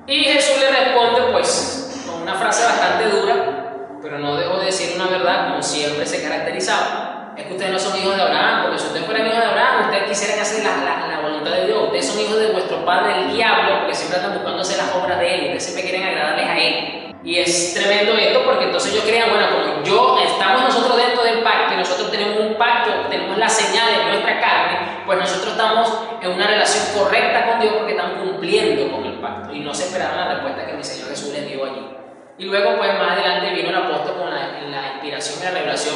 Y Jesús le responde pues con una frase bastante dura, pero no dejó de decir una verdad como siempre se caracterizaba. Es que ustedes no son hijos de Abraham, porque si ustedes fueran hijos de Abraham, ustedes quisieran hacer la voluntad de Dios. Ustedes son hijos de vuestro padre el diablo, porque siempre están buscando hacer las obras de él, ustedes siempre quieren agradarles a él. Y es tremendo esto, porque entonces ellos crean, bueno, como estamos nosotros dentro del pacto y nosotros tenemos un pacto, tenemos la señal en nuestra carne, pues nosotros estamos en una relación correcta con Dios porque estamos cumpliendo con el pacto. Y no se esperaban la respuesta que mi Señor Jesús les dio allí. Y luego, pues más adelante vino el apóstol con la inspiración y la revelación,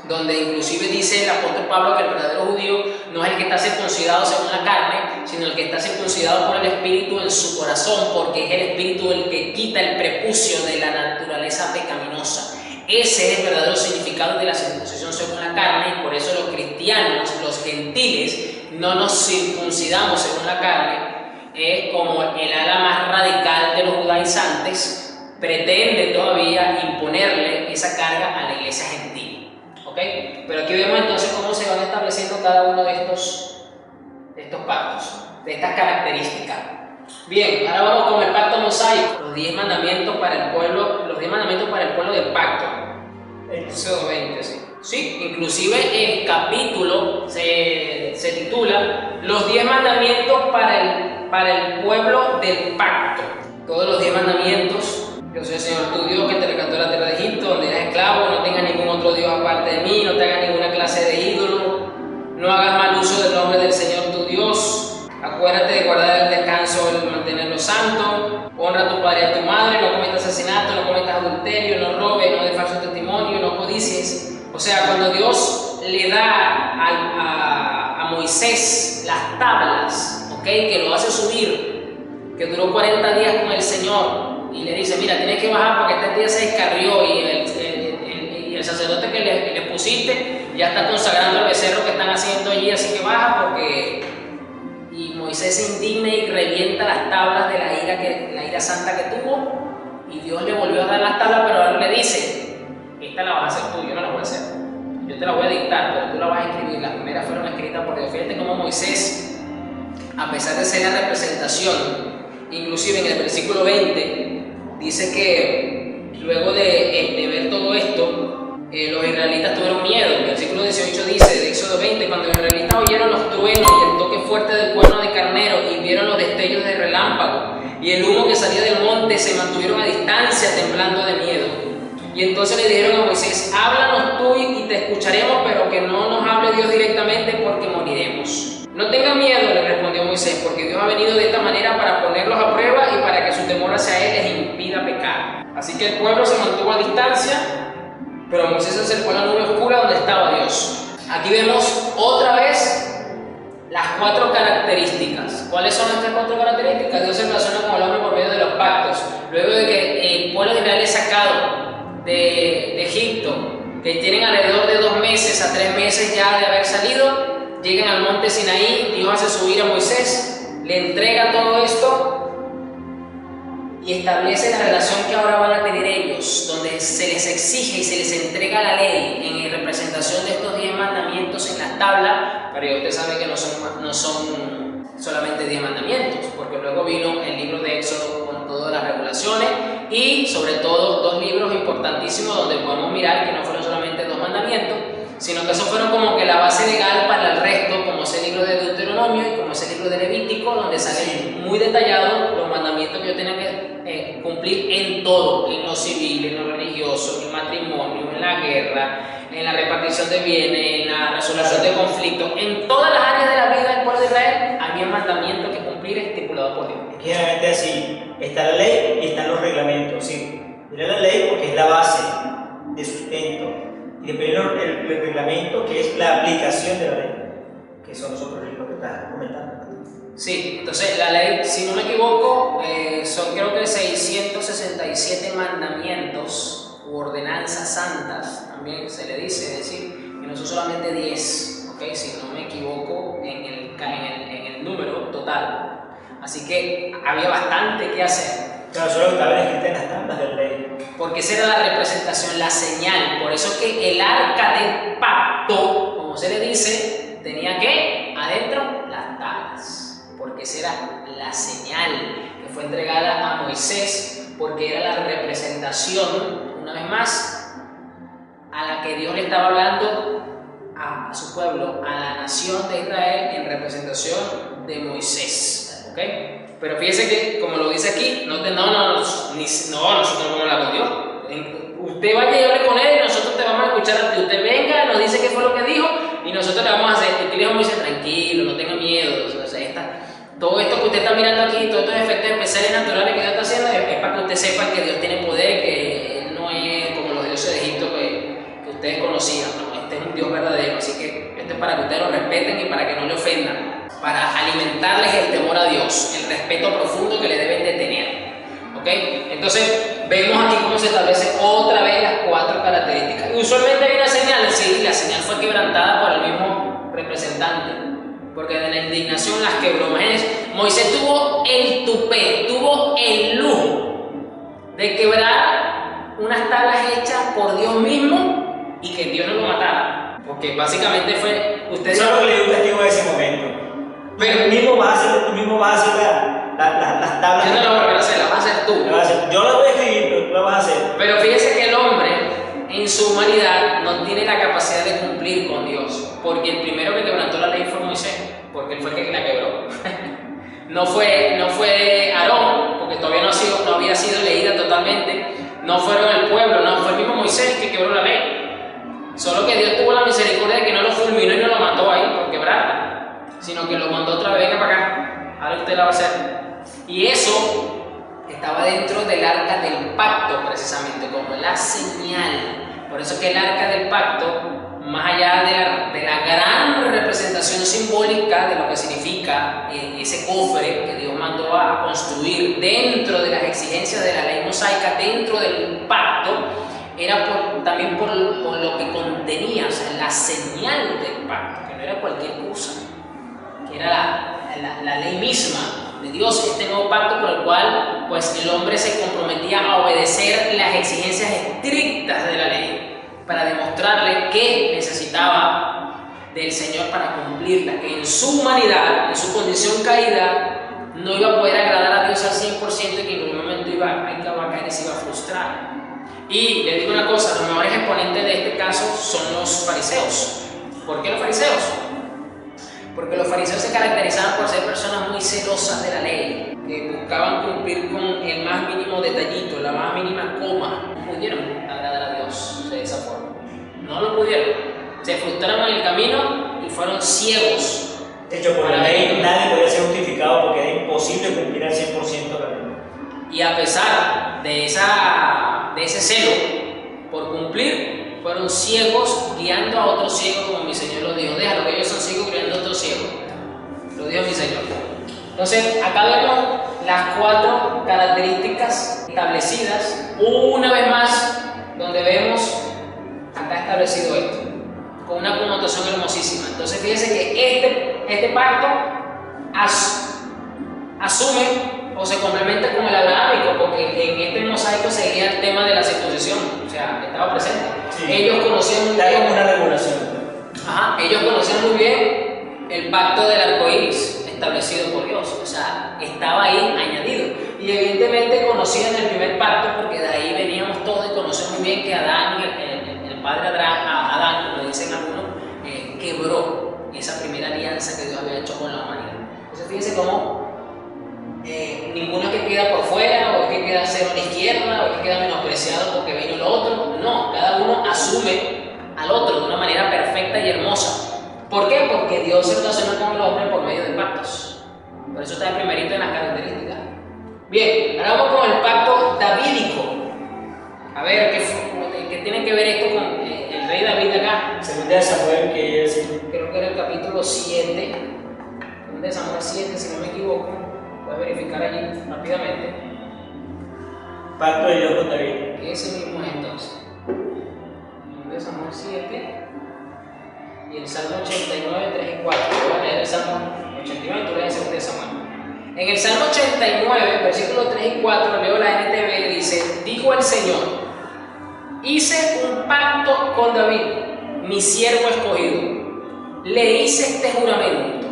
donde inclusive dice el apóstol Pablo que el verdadero judío no es el que está circuncidado según la carne, sino el que está circuncidado por el Espíritu en su corazón, porque es el Espíritu el que quita el prepucio de la naturaleza pecaminosa. Ese es el verdadero significado de la circuncisión según la carne, y por eso los cristianos, los gentiles, no nos circuncidamos según la carne. Es como el ala más radical de los judaizantes pretende todavía imponerle esa carga a la iglesia gentil. ¿Okay? Pero aquí vemos entonces cómo se van estableciendo cada uno de estos pactos, de estas características. Bien, ahora vamos con el pacto mosaico, los 10 mandamientos para el pueblo, del pacto. Éxodo 20, sí. Sí, inclusive el capítulo se titula Los 10 mandamientos para el pueblo del pacto. Todos los 10 mandamientos. Yo soy el Señor tu Dios que te rescató de la tierra de Egipto, donde eras esclavo, no tengas ningún otro Dios aparte de mí, no te hagas ninguna clase de ídolo, no hagas mal uso del nombre del Señor tu Dios, acuérdate de guardar el descanso y mantenerlo santo, honra a tu padre y a tu madre, no cometas asesinato, no cometas adulterio, no robes, no des falso testimonio, no codicies. O sea, cuando Dios le da a Moisés las tablas, ¿okay? Que lo hace subir, que duró 40 días con el Señor, y le dice, mira, tienes que bajar porque este día se descarrió y el sacerdote que le pusiste ya está consagrando el becerro que están haciendo allí, así que baja porque... Y Moisés se indigna y revienta las tablas de la ira santa que tuvo, y Dios le volvió a dar las tablas, pero ahora le dice, esta la vas a hacer tú, yo no la voy a hacer, yo te la voy a dictar, pero tú la vas a escribir. Las primeras fueron escritas por Dios. Fíjate cómo Moisés, a pesar de ser la representación, inclusive en el versículo 20, dice que luego de ver todo esto, los israelitas tuvieron miedo. El versículo 18 dice, de Éxodo 20, cuando los israelitas oyeron los truenos y el toque fuerte del cuerno de carnero y vieron los destellos de relámpago y el humo que salía del monte, se mantuvieron a distancia temblando de miedo. Y entonces le dijeron a Moisés, háblanos tú y te escucharemos, pero que no nos hable Dios directamente porque moriremos. No tengan miedo, le respondió Moisés, porque Dios ha venido de esta manera para ponerlos a prueba y para que su temor hacia Él les impida pecar. Así que el pueblo se mantuvo a distancia, pero Moisés se acercó a la nube oscura donde estaba Dios. Aquí vemos otra vez las 4 características. ¿Cuáles son estas 4 características? Dios se relaciona con el hombre por medio de los pactos. Luego de que el pueblo de Israel es sacado de Egipto, que tienen alrededor de 2 meses a 3 meses ya de haber salido, llegan al monte Sinaí, Dios hace subir a Moisés, le entrega todo esto y establece la relación que ahora van a tener ellos, donde se les exige y se les entrega la ley en representación de estos 10 mandamientos en la tabla, pero ya usted sabe que no son solamente 10 mandamientos, porque luego vino el libro de Éxodo con todas las regulaciones y sobre todo 2 libros importantísimos donde podemos mirar que no fueron solamente 2 mandamientos, sino que esos fueron como que la base legal para el resto, como ese libro de Deuteronomio y como ese libro de Levítico, donde salen muy detallados los mandamientos que yo tenía que cumplir en todo, en lo civil, en lo religioso, en el matrimonio, en la guerra, en la repartición de bienes, en la resolución de conflictos, en todas las áreas de la vida del pueblo de Israel había mandamientos que cumplir estipulados por Dios. Generalmente así, está la ley y están los reglamentos, sí. Mira la ley porque es la base de sustento. Y después el reglamento, que es la aplicación de la ley, que son los otros libros que estás comentando. Sí, entonces la ley, si no me equivoco, son creo que 667 mandamientos u ordenanzas santas, también se le dice, es decir, que no son solamente 10, ¿okay? Si no me equivoco en el número total. Así que había bastante que hacer. Claro, solo estaba escrito en las tablas de la ley. Porque esa era la representación, la señal. Por eso que el arca del pacto, como se le dice, tenía que adentro las tablas. Porque esa era la señal que fue entregada a Moisés, porque era la representación, una vez más, a la que Dios le estaba hablando a su pueblo, a la nación de Israel, en representación de Moisés. ¿Okay? Pero fíjese que, como lo dice aquí, nosotros no vamos a hablar con Dios. Usted vaya y hable con Él y nosotros te vamos a escuchar a ti. Usted venga, nos dice qué fue lo que dijo y nosotros le vamos a hacer. Y le dijo a Moisés, tranquilo, no tenga miedo. O sea, todo esto que usted está mirando aquí, todos estos efectos especiales naturales que Dios está haciendo, es para que usted sepa que Dios tiene poder, que Él no es como los dioses de Egipto que ustedes conocían. No, este es un Dios verdadero. Así que esto es para que ustedes lo respeten y para que no le ofendan. Para alimentarles el temor a Dios, el respeto profundo que le deben de tener. ¿Okay? Entonces, vemos aquí cómo se establece otra vez las 4 características. Usualmente hay una señal, sí, la señal fue quebrantada por el mismo representante, porque de la indignación las quebró. Moisés tuvo el tupé, tuvo el lujo de quebrar unas tablas hechas por Dios mismo y que Dios no lo matara. Porque básicamente fue... Eso es lo que le dio un castigo en ese momento. Pero tú mismo vas a hacer las tablas. Yo no la voy a hacer, la vas a hacer tú. Yo la voy a escribir, pero tú la vas a hacer. Pero fíjese que el hombre, en su humanidad, no tiene la capacidad de cumplir con Dios. Porque el primero que quebrantó la ley fue Moisés, porque él fue el que la quebró. No fue Aarón, porque todavía no había sido leída totalmente. No fueron el pueblo, no, fue el mismo Moisés que quebró la ley. Solo que Dios tuvo la misericordia de que no lo fulminó y no lo mató ahí por quebrarla, sino que lo mandó otra vez, venga para acá, ahora usted la va a hacer. Y eso estaba dentro del arca del pacto, precisamente, como la señal. Por eso que el arca del pacto, más allá de la gran representación simbólica de lo que significa ese cofre que Dios mandó a construir dentro de las exigencias de la ley mosaica, dentro del pacto, era también por lo que contenía, o sea, la señal del pacto, que no era cualquier cosa, que era la ley misma de Dios, este nuevo pacto por el cual pues, el hombre se comprometía a obedecer las exigencias estrictas de la ley para demostrarle que necesitaba del Señor para cumplirla, que en su humanidad, en su condición caída, no iba a poder agradar a Dios al 100% y que en algún momento iba a caer y se iba a frustrar. Y le digo una cosa, los mejores exponentes de este caso son los fariseos. ¿Por qué los fariseos? Porque los fariseos se caracterizaban por ser personas muy celosas de la ley, que buscaban cumplir con el más mínimo detallito, la más mínima coma. No pudieron agradar a Dios de esa forma. No lo pudieron. Se frustraron en el camino y fueron ciegos De hecho, por la ley nadie podía ser justificado porque era imposible cumplir al 100% la ley. Y a pesar de ese celo por cumplir, fueron ciegos guiando a otros ciegos, como mi Señor lo dijo. Déjalo, que ellos son ciegos guiando a otros ciegos. Lo dijo mi Señor. Entonces, acá vemos las 4 características establecidas. Una vez más, donde vemos acá establecido esto, con una connotación hermosísima. Entonces, fíjense que este pacto asume o se complementa con el abrahámico, porque en este mosaico seguía el tema de la circuncisión, o sea, estaba presente. Sí. Ellos conocían muy bien. Una regulación. Ellos conocían muy bien el pacto del arco iris establecido por Dios, o sea, estaba ahí añadido. Y evidentemente conocían el primer pacto, porque de ahí veníamos todos y conocemos muy bien que Adán, el padre Adán, como dicen algunos, quebró esa primera alianza que Dios había hecho con la humanidad. Entonces, fíjense cómo ninguno que queda por fuera, o que queda cero a la izquierda, o que queda menospreciado porque vino el otro. No, cada uno asume al otro de una manera perfecta y hermosa. ¿Por qué? Porque Dios se relaciona con el hombre por medio de pactos. Por eso está el primerito en las características. Bien, ahora vamos con el pacto davídico. A ver, ¿qué tiene que ver esto con el rey David acá? Segunda de Samuel, que es... Creo que era el capítulo 7. Segunda de Samuel 7, si no me equivoco. Voy a verificar allí rápidamente. Pacto de Dios con David. Ese mismo es entonces. Segunda de Samuel 7. Y el Salmo 89, 3 y 4. Voy a leer el Salmo 89 y tú lees el 2 de Samuel. En el Salmo 89, versículos 3 y 4, leo la NTV, dice: dijo el Señor, hice un pacto con David, mi siervo escogido. Le hice este juramento: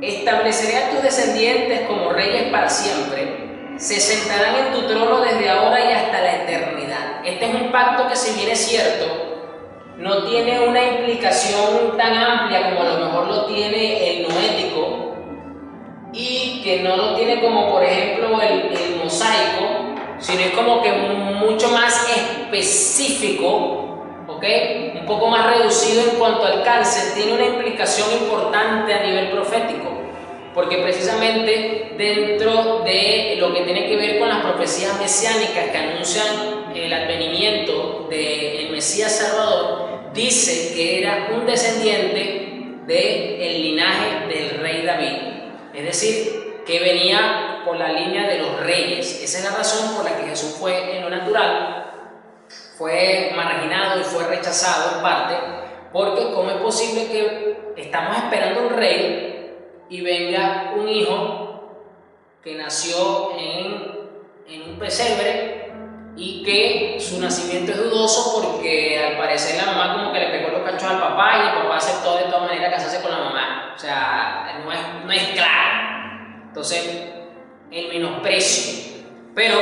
estableceré a tus descendientes como reyes para siempre. Se sentarán en tu trono desde ahora y hasta la eternidad. Este es un pacto que, si bien es cierto, no tiene una implicación tan amplia como a lo mejor lo tiene el noético, y que no lo tiene como por ejemplo el mosaico, sino es como que mucho más específico, ¿ok? Un poco más reducido en cuanto al alcance. Tiene una implicación importante a nivel profético, porque precisamente dentro de lo que tiene que ver con las profecías mesiánicas que anuncian el advenimiento del Mesías Salvador, dice que era un descendiente del linaje del rey David, es decir, que venía por la línea de los reyes. Esa es la razón por la que Jesús fue, en lo natural, fue marginado y fue rechazado en parte, porque ¿cómo es posible que estamos esperando un rey y venga un hijo que nació en un pesebre y que su nacimiento es dudoso, porque al parecer la mamá como que le pegó los cachos al papá y el papá aceptó de todas maneras casarse con la mamá? O sea, no es claro. Entonces, el menosprecio. Pero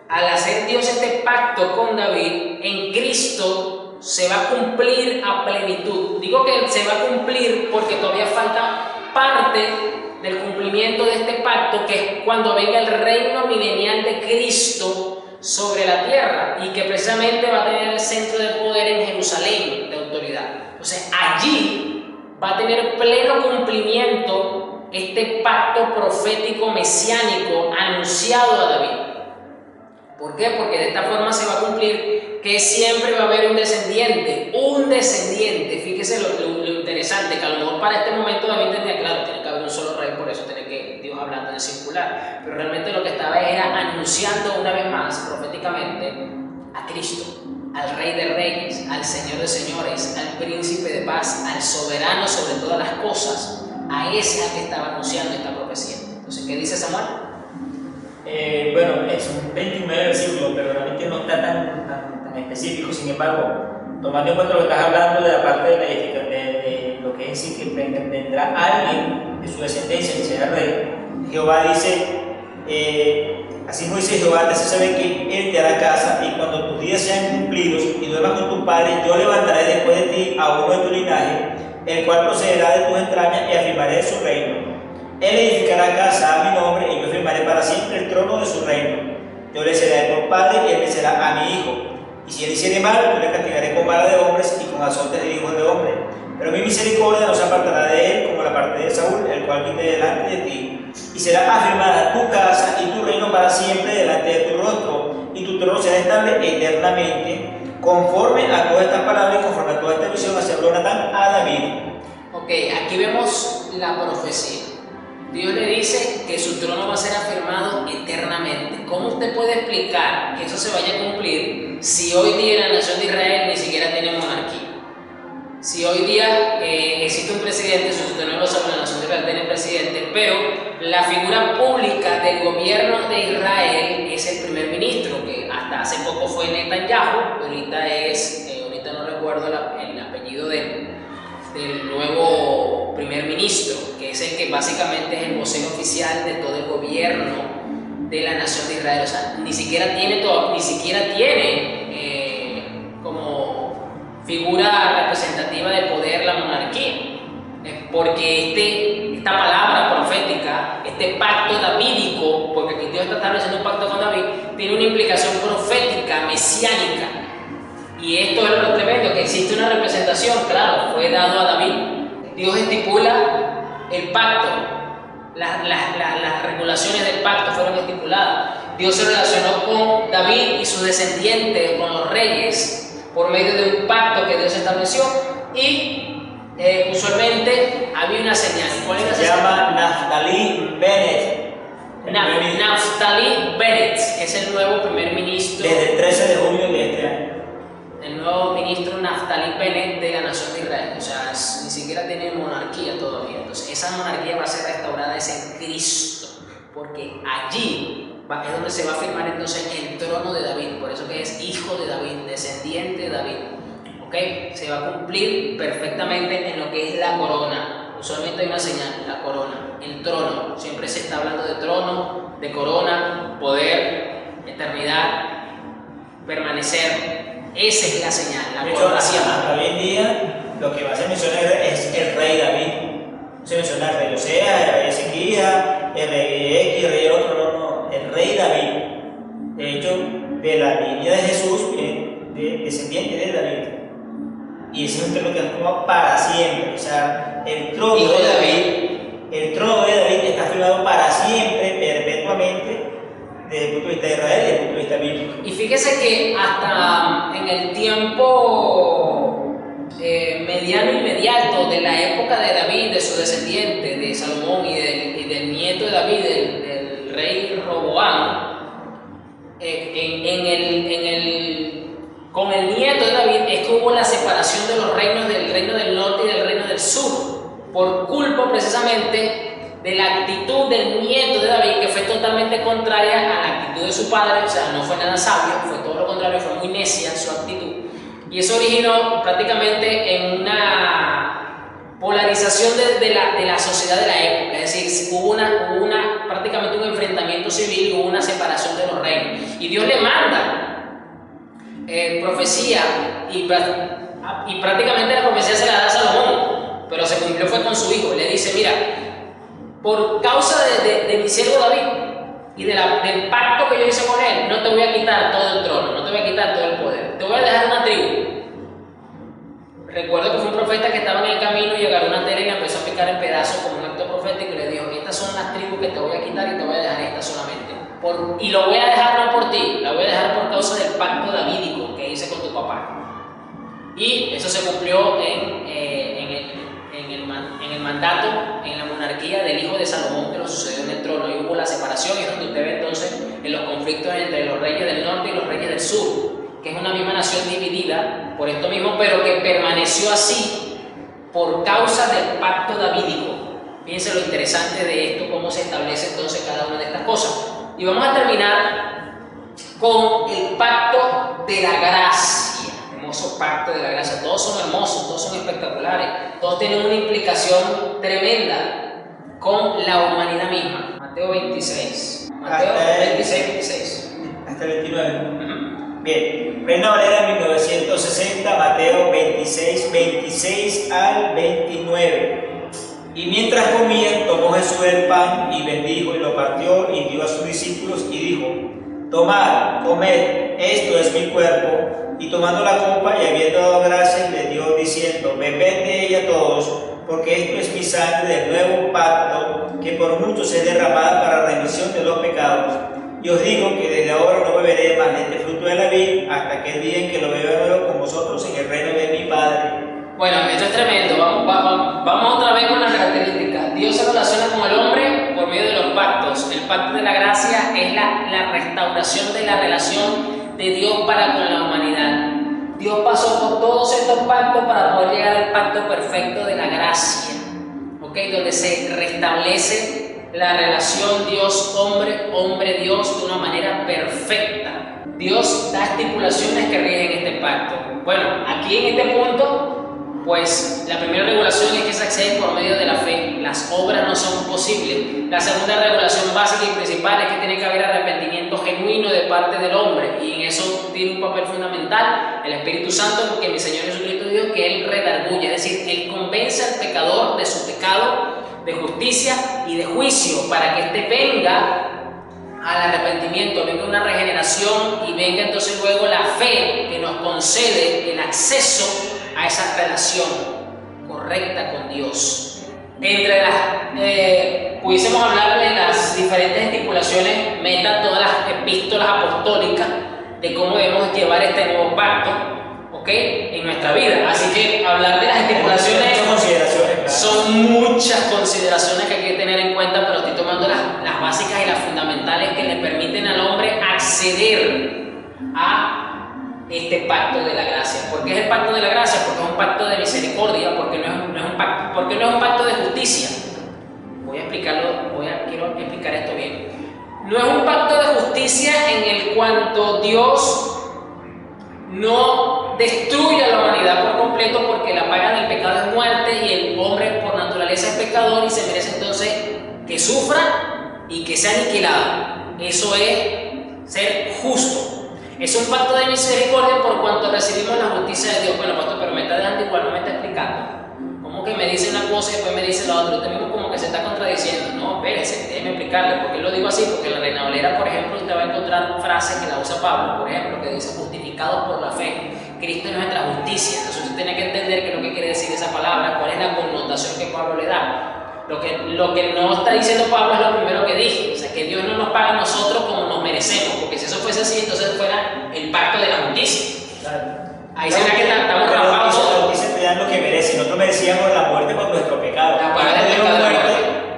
al hacer Dios este pacto con David, en Cristo se va a cumplir a plenitud. Digo que se va a cumplir porque todavía falta parte del cumplimiento de este pacto, que es cuando venga el reino milenial de Cristo sobre la tierra, y que precisamente va a tener el centro de poder en Jerusalén, de autoridad. Entonces allí va a tener pleno cumplimiento este pacto profético mesiánico anunciado a David. ¿Por qué? Porque de esta forma se va a cumplir que siempre va a haber un descendiente. Fíjese lo interesante, que a lo mejor para este momento David tenía claro, tiene que haber un solo rey, por eso tiene que Dios hablando en singular, pero realmente lo que estaba era anunciando una vez más proféticamente a Cristo, al Rey de Reyes, al Señor de Señores, al Príncipe de Paz, al soberano sobre todas las cosas. A ese al que estaba anunciando esta profecía. Entonces, ¿qué dice Samuel? Bueno, es un 29 versículo, pero realmente no está tan específico. Sin embargo, tomando en cuenta lo que estás hablando de la parte de lo que es decir que vendrá alguien de su descendencia que será rey, Jehová dice, así como dice Jehová, te hace saber que Él te hará casa, y cuando tus días sean cumplidos y duermas con tus padres, yo levantaré después de ti a uno de tu linaje, el cual procederá de tus entrañas, y afirmaré su reino. Él edificará casa a mi nombre, y yo firmaré para siempre el trono de su reino. Yo le seré por padre, y él me será a mi hijo. Y si él hiciere mal, yo le castigaré con vara de hombres y con azotes de hijos de hombres. pero mi misericordia no se apartará de él como la parte de Saúl, el cual quité delante de ti. Y será afirmada tu casa y tu reino para siempre delante de tu rostro, y tu trono será estable eternamente. Conforme a todas estas palabras y conforme a toda esta visión, así habló Natán a David. Ok, aquí vemos la profecía. Dios le dice que su trono va a ser afirmado eternamente. ¿Cómo usted puede explicar que eso se vaya a cumplir si hoy día en la nación de Israel ni siquiera tiene monarquía? Si hoy día existe un presidente, sustituyendo sobre la nación de Israel tiene presidente, pero la figura pública del gobierno de Israel es el primer ministro, que hasta hace poco fue Netanyahu, ahorita ahorita no recuerdo el apellido del nuevo primer ministro, que es el que básicamente es el vocero oficial de todo el gobierno de la nación de Israel. O sea, ni siquiera tiene como figura representativa de poder la monarquía, porque esta palabra profética, este pacto davídico, porque aquí Dios está estableciendo un pacto con David, tiene una implicación profética, mesiánica. Y esto es lo tremendo, que existe una representación, claro, fue dado a David. Dios estipula el pacto, las regulaciones del pacto fueron estipuladas. Dios se relacionó con David y sus descendientes, con los reyes, por medio de un pacto que Dios estableció, y usualmente había una señal. ¿Cuál era esa señal? Se llama Naftali Bennett. Naftali Bennett es el nuevo primer ministro. Desde el 13 de junio de este año. El nuevo ministro Naftali Bennett de la nación de Israel. O sea, ni siquiera tiene monarquía todavía. Entonces, esa monarquía va a ser restaurada en Cristo, porque allí es donde se va a firmar entonces el trono de David. Por eso que es hijo de David, descendiente de David. ¿Ok? Se va a cumplir perfectamente en lo que es la corona. Usualmente hay una señal, la corona, el trono. Siempre se está hablando de trono, de corona, poder, eternidad, permanecer. Esa es la señal, la coronación. Hasta hoy en día lo que va a ser mencionar es el rey David. No se menciona el rey Osea, el rey Ezequías, el rey X, el rey otro, no, el rey David. De hecho, de la línea de Jesús, descendiente de David. Y ese es un trono que ha tomado para siempre. O sea, el trono de David está firmado para siempre, perpetuamente, desde el punto de vista de Israel y desde el punto de vista bíblico. Y fíjese que hasta en el tiempo mediano inmediato de la época de David, de su descendiente, de Salomón y del nieto de David, del rey Roboam, con el nieto de David es que hubo la separación de los reinos, del reino del norte y del reino del sur, por culpa precisamente de la actitud del nieto de David, que fue totalmente contraria a la actitud de su padre. O sea, no fue nada sabio, fue todo lo contrario, fue muy necia su actitud. Y eso originó prácticamente en una polarización de la sociedad de la época. Es decir, hubo prácticamente un enfrentamiento civil, hubo una separación de los reinos. Y Dios le manda profecía, y prácticamente la profecía se la da a Salomón, pero se cumplió fue con su hijo. Le dice: mira, por causa de mi siervo David y del pacto que yo hice con él, no te voy a quitar todo el trono, no te voy a quitar todo el poder, te voy a dejar una tribu. Recuerdo que fue un profeta que estaba en el camino y agarró una tela y la empezó a picar en pedazos como un acto profético, y le dijo: estas son las tribus que te voy a quitar y te voy a dejar esta solamente. Y lo voy a dejar no por ti, la voy a dejar por causa del pacto davídico que hice con tu papá. Y eso se cumplió en el mandato, en la monarquía del hijo de Salomón, que lo sucedió en el trono. Y hubo la separación, y es donde usted ve entonces en los conflictos entre los reyes del norte y los reyes del sur, que es una misma nación dividida por esto mismo, pero que permaneció así por causa del pacto davídico. Fíjense lo interesante de esto, cómo se establece entonces cada una de estas cosas. Y vamos a terminar con el pacto de la gracia. Hermoso pacto de la gracia. Todos son hermosos, todos son espectaculares, todos tienen una implicación tremenda con la humanidad misma. Mateo 26. Mateo 26. Hasta el 29. Bien, Reina Valera 1960, Mateo 26 al 29. Y mientras comían, tomó Jesús el pan y bendijo y lo partió y dio a sus discípulos y dijo: tomad, comed, esto es mi cuerpo. Y tomando la copa y habiendo dado gracias, le dio diciendo, bebed de ella todos, porque esto es mi sangre del nuevo pacto, que por muchos es derramada para remisión de los pecados. Y os digo que desde ahora no beberé más de este fruto de la vid, hasta aquel día en que lo beba nuevo con vosotros en el reino de mi Padre. Bueno, esto es tremendo. Vamos otra vez con las características. Dios se relaciona con el hombre por medio de los pactos. El pacto de la gracia es la restauración de la relación de Dios para con la humanidad. Dios pasó por todos estos pactos para poder llegar al pacto perfecto de la gracia, donde se restablece la relación Dios-hombre, hombre-Dios de una manera perfecta. Dios da estipulaciones que rigen este pacto. Bueno, aquí en este punto, pues la primera regulación es que se accede por medio de la fe. Las obras no son posibles. La segunda regulación básica y principal es que tiene que haber arrepentimiento genuino de parte del hombre, y en eso tiene un papel fundamental el Espíritu Santo, porque mi Señor Jesucristo dijo que Él redarguye, es decir, Él convence al pecador de su pecado, de justicia y de juicio, para que éste venga al arrepentimiento, venga una regeneración y venga entonces luego la fe que nos concede el acceso a esa relación correcta con Dios. Entre las, pudiésemos hablar de las diferentes estipulaciones, meta todas las epístolas apostólicas de cómo debemos llevar este nuevo pacto, en nuestra vida. Así que hablar de las estipulaciones son muchas consideraciones que hay que tener en cuenta, pero estoy tomando las básicas y las fundamentales que le permiten al hombre acceder a este pacto de la gracia. ¿Por qué es el pacto de la gracia? Porque es un pacto de misericordia, porque no es un pacto de justicia. Quiero explicar esto bien. No es un pacto de justicia en el cuanto Dios no destruye a la humanidad por completo, porque la paga del pecado es muerte y el hombre por naturaleza es pecador y se merece entonces que sufra y que sea aniquilado. Eso es ser justo. Es un pacto de misericordia por cuanto recibimos la justicia de Dios. Bueno, pastor, pero me está dejando igual, no me está explicando. Como que me dice una cosa y después me dice la otra. Usted mismo como que se está contradiciendo. No, espérese, déjeme explicarle. ¿Por qué lo digo así? Porque en la Reina Valera, por ejemplo, usted va a encontrar frases que la usa Pablo, por ejemplo, que dice justificados por la fe. Cristo es nuestra justicia. Entonces usted tiene que entender qué es lo que quiere decir esa palabra, cuál es la connotación que Pablo le da. Lo que no está diciendo Pablo es lo primero que dije, o sea, que Dios no nos paga a nosotros como nos merecemos, porque si eso fuese así, entonces fuera el pacto de la justicia. Claro. Ahí se ve que estamos rapados. La justicia te dan lo que merecen. Nosotros merecíamos la muerte por nuestro pecado. La paga del pecado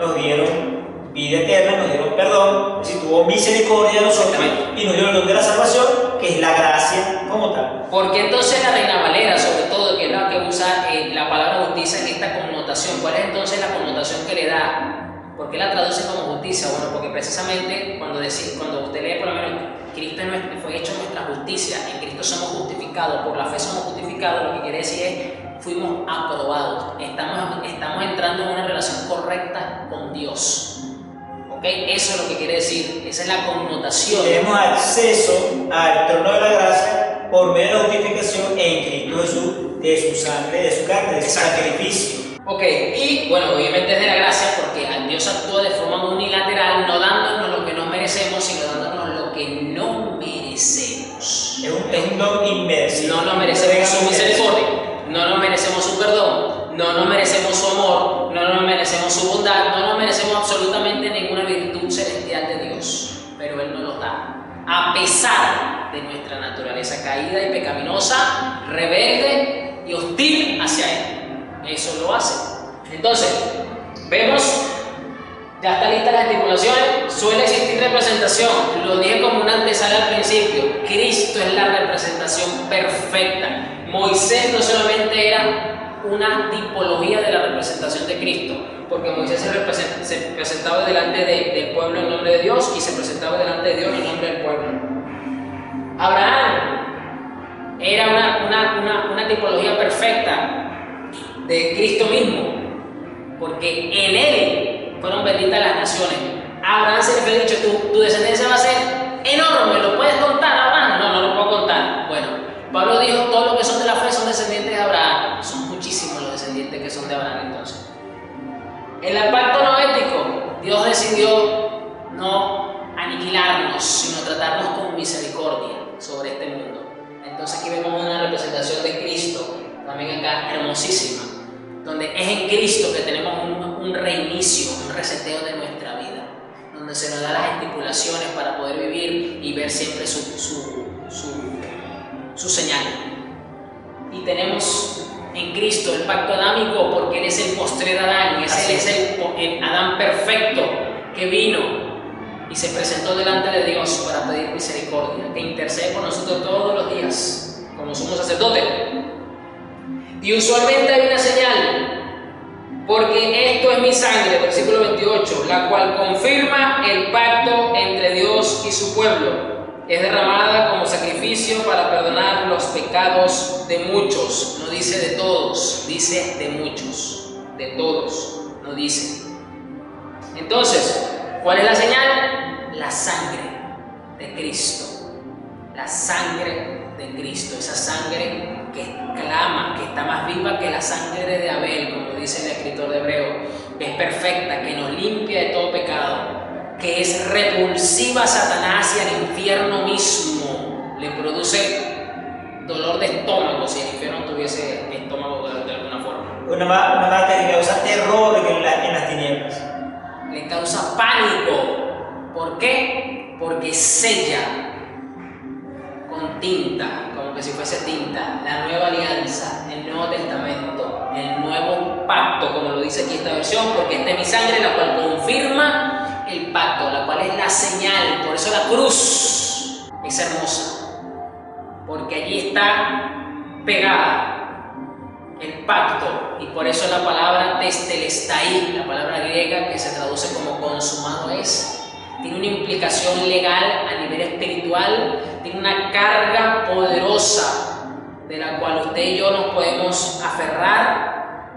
nos dieron vida eterna, nos dieron perdón, es decir, tuvo misericordia de nosotros y nos dieron el don de la salvación, que es la gracia como tal. Porque entonces la Reina Valera, sobre todo, que es la que usa la palabra justicia en esta connotación, ¿cuál es entonces la connotación que le da? ¿Por qué la traduce como justicia? Bueno, porque precisamente cuando usted lee por lo menos Cristo fue hecho nuestra justicia, en Cristo somos justificados, por la fe somos justificados, lo que quiere decir es fuimos aprobados, estamos entrando en una relación correcta con Dios. Eso es lo que quiere decir, esa es la connotación. Tenemos acceso al trono de la gracia por medio de la justificación en Cristo Jesús, de su sangre, de su carne, de su sacrificio. Y bueno, obviamente es de la gracia, porque Dios actúa de forma unilateral, no dándonos lo que nos merecemos, sino dándonos lo que no merecemos. Es un don inmerecible. No nos merecemos su misericordia, no nos merecemos su perdón, no nos merecemos su amor, no nos merecemos su bondad, no nos merecemos absolutamente ninguna virtud celestial de Dios, pero Él nos lo da, a pesar de nuestra naturaleza caída y pecaminosa, rebelde y hostil hacia Él. Eso lo hace. Entonces, vemos, ya está lista las estipulaciones, suele existir representación, lo dije como una antesala al principio, Cristo es la representación perfecta. Moisés no solamente era una tipología de la representación de Cristo, porque Moisés se presentaba delante del pueblo en nombre de Dios y se presentaba delante de Dios en nombre del pueblo. Abraham era una tipología perfecta de Cristo mismo, porque en Él fueron benditas las naciones. A Abraham se le fue dicho, tu descendencia va a ser enorme, ¿lo puedes contar, Abraham? No lo puedo contar. Bueno, Pablo dijo, todos los que son de la fe son descendientes de Abraham. Son muchísimos los descendientes que son de Abraham entonces. En el pacto noético, Dios decidió no aniquilarnos, sino tratarnos con misericordia. Sobre sobre este mundo. Entonces aquí vemos una representación de Cristo, también acá hermosísima, donde es en Cristo que tenemos un reinicio, un reseteo de nuestra vida, donde se nos da las estipulaciones para poder vivir y ver siempre su señal. Y tenemos en Cristo el pacto adámico porque Él es el postrer Adán, Él es el Adán perfecto que vino y se presentó delante de Dios para pedir misericordia, que intercede por nosotros todos los días como sumo sacerdote. Y usualmente hay una señal, porque esto es mi sangre, versículo 28, la cual confirma el pacto entre Dios y su pueblo. Es derramada como sacrificio para perdonar los pecados de muchos. No dice de todos, dice de muchos. De todos, no dice. Entonces, ¿cuál es la señal? La sangre de Cristo. La sangre de Cristo. Esa sangre que clama, que está más viva que la sangre de Abel, como dice el escritor de Hebreo, que es perfecta, que nos limpia de todo pecado, que es repulsiva a Satanás y al infierno mismo. Le produce dolor de estómago si el infierno tuviese estómago de alguna forma. Una marca que causa terror en las tinieblas. Le causa pánico. ¿Por qué? Porque sella con tinta, como que si fuese tinta, la nueva alianza, el Nuevo Testamento, el nuevo pacto, como lo dice aquí esta versión, porque esta es mi sangre, la cual confirma el pacto, la cual es la señal. Por eso la cruz es hermosa, porque allí está pegada el pacto, y por eso la palabra testelestai, la palabra griega que se traduce como consumado es, tiene una implicación legal a nivel espiritual, tiene una carga poderosa de la cual usted y yo nos podemos aferrar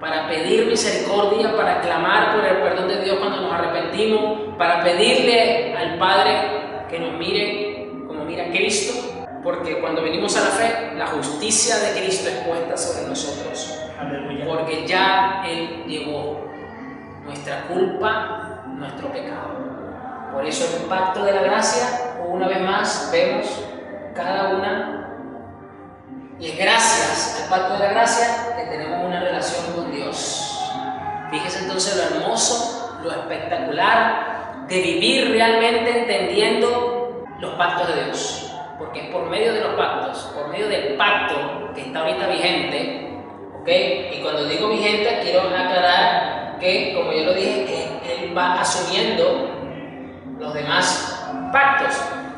para pedir misericordia, para clamar por el perdón de Dios cuando nos arrepentimos, para pedirle al Padre que nos mire como mira Cristo, porque cuando venimos a la fe, la justicia de Cristo es puesta sobre nosotros. Aleluya. Porque ya Él llevó nuestra culpa, nuestro pecado. Por eso el pacto de la gracia, una vez más, vemos cada una, y es gracias al pacto de la gracia que tenemos una relación con Dios. Fíjese entonces lo hermoso, lo espectacular de vivir realmente entendiendo los pactos de Dios, porque es por medio de los pactos, por medio del pacto que está ahorita vigente, ¿ok? Y cuando digo vigente quiero aclarar que, como yo lo dije, Él va asumiendo los demás pactos.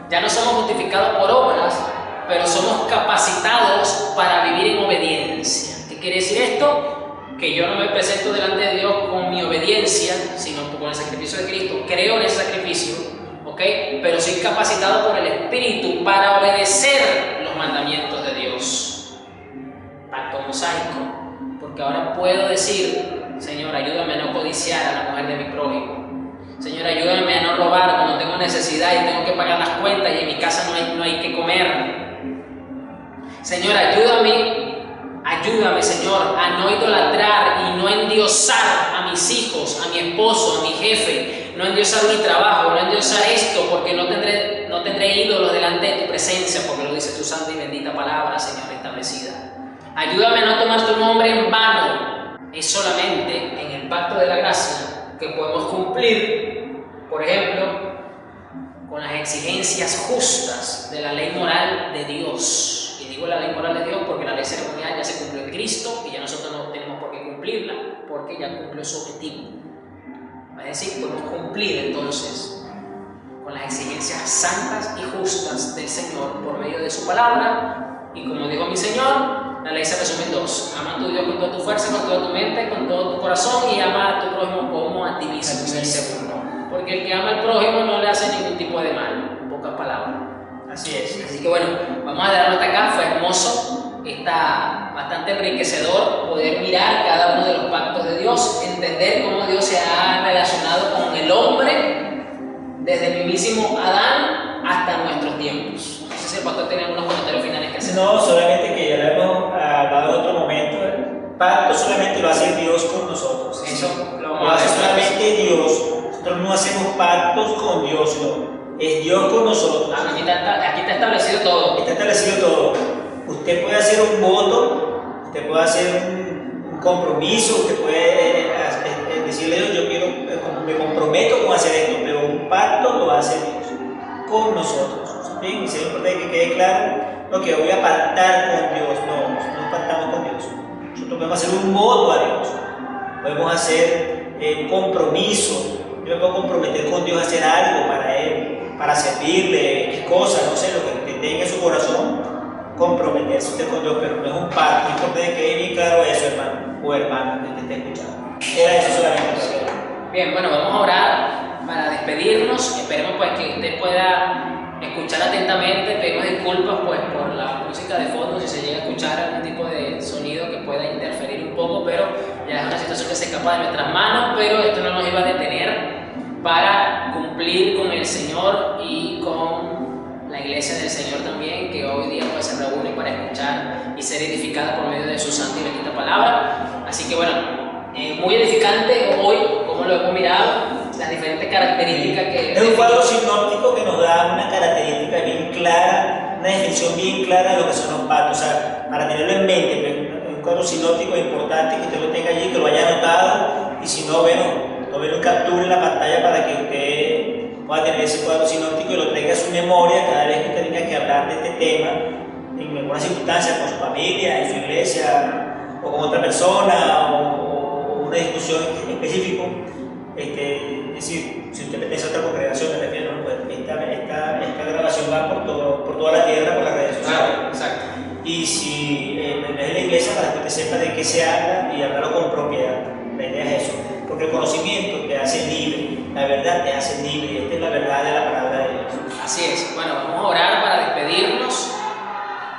Ya no somos justificados por obras, pero somos capacitados para vivir en obediencia. ¿Qué quiere decir esto? Que yo no me presento delante de Dios con mi obediencia, sino con el sacrificio de Cristo. Creo en ese sacrificio, ¿ok? Pero soy capacitado por el Espíritu para obedecer los mandamientos de Dios. Pacto mosaico. Porque ahora puedo decir: Señor, ayúdame a no codiciar a la mujer de mi prójimo. Señor, ayúdame a no robar cuando tengo necesidad y tengo que pagar las cuentas y en mi casa no hay que comer. Señor, ayúdame, Señor, a no idolatrar y no endiosar a mis hijos, a mi esposo, a mi jefe, no endiosar mi trabajo, no endiosar esto, porque no tendré ídolos delante de tu presencia, porque lo dice tu santa y bendita palabra, Señor, establecida. Ayúdame a no tomar tu nombre en vano. Es solamente en el pacto de la gracia que podemos cumplir, por ejemplo, con las exigencias justas de la ley moral de Dios. Y digo la ley moral de Dios porque la ley ceremonial ya se cumplió en Cristo y ya nosotros no tenemos por qué cumplirla, porque ya cumplió su objetivo. Es decir, podemos cumplir entonces con las exigencias santas y justas del Señor por medio de su palabra. Y como dijo mi Señor, la ley se resume en dos: ama a tu Dios con toda tu fuerza, con toda tu mente, con todo tu corazón, y ama a tu prójimo como a ti mismo. Es el segundo. Porque el que ama al prójimo no le hace ningún tipo de mal, en pocas palabras. Así es. Así que bueno, vamos a darnos hasta acá. Fue hermoso, está bastante enriquecedor poder mirar cada uno de los pactos de Dios, entender cómo Dios se ha relacionado con el hombre desde el mismísimo Adán hasta nuestros tiempos. No sé si el pastor tiene algunos comentarios finales que hacer. No, solamente que ya lo hemos hablado en otro momento. El pacto solamente lo hace Dios con nosotros. Eso lo hace solamente Dios. Nosotros no hacemos pactos con Dios, no. Es Dios con nosotros. Aquí está establecido todo. Está establecido todo. Usted puede hacer un voto, usted puede hacer un compromiso, usted puede decirle, yo quiero, me comprometo con hacer esto, pero un pacto lo hace Dios con nosotros. Bien, y es importante que quede claro, no que voy a pactar con Dios, no pactamos con Dios. Nosotros podemos hacer un voto a Dios, podemos hacer un compromiso. Yo me puedo comprometer con Dios a hacer algo para Él, para servirle, qué cosa, no sé, lo que tenga en su corazón, comprometerse usted con Dios, pero no es un pacto. Es importante que quede bien claro eso, hermano o hermana que te esté escuchando. Era eso solamente. Bien, bueno, vamos a orar para despedirnos. Esperemos pues que usted pueda escuchar atentamente. Pedimos disculpas pues por la música de fondo si se llega a escuchar algún tipo de sonido que pueda interferir un poco, pero ya es una situación que se escapa de nuestras manos, pero esto no nos iba a detener para cumplir con el Señor y con la iglesia del Señor también, que hoy día pues se reúne para escuchar y ser edificada por medio de su santa y bendita palabra. Así que bueno, muy edificante hoy, como lo hemos mirado, las diferentes características que... Es un cuadro sinóptico que nos da una característica bien clara, una definición bien clara de lo que son los pactos. O sea, para tenerlo en mente, un cuadro sinóptico importante que usted lo tenga allí, que lo haya anotado, y si no, bueno, lo capture en la pantalla para que usted pueda tener ese cuadro sinóptico y lo traiga a su memoria cada vez que usted tenga que hablar de este tema, en alguna circunstancia, con su familia, en su iglesia, o con otra persona, o una discusión específica. Es decir, si usted pertenece a otra congregación, me refiero, ¿no? Pues esta grabación va por toda la tierra, por las redes sociales. Claro, exacto. Y si no es en la iglesia, para que usted sepa de qué se habla y hablarlo con propiedad. La idea es eso, porque el conocimiento te hace libre, la verdad te hace libre, y esta es la verdad de la palabra de Dios. Así es. Bueno, vamos a orar para despedirnos.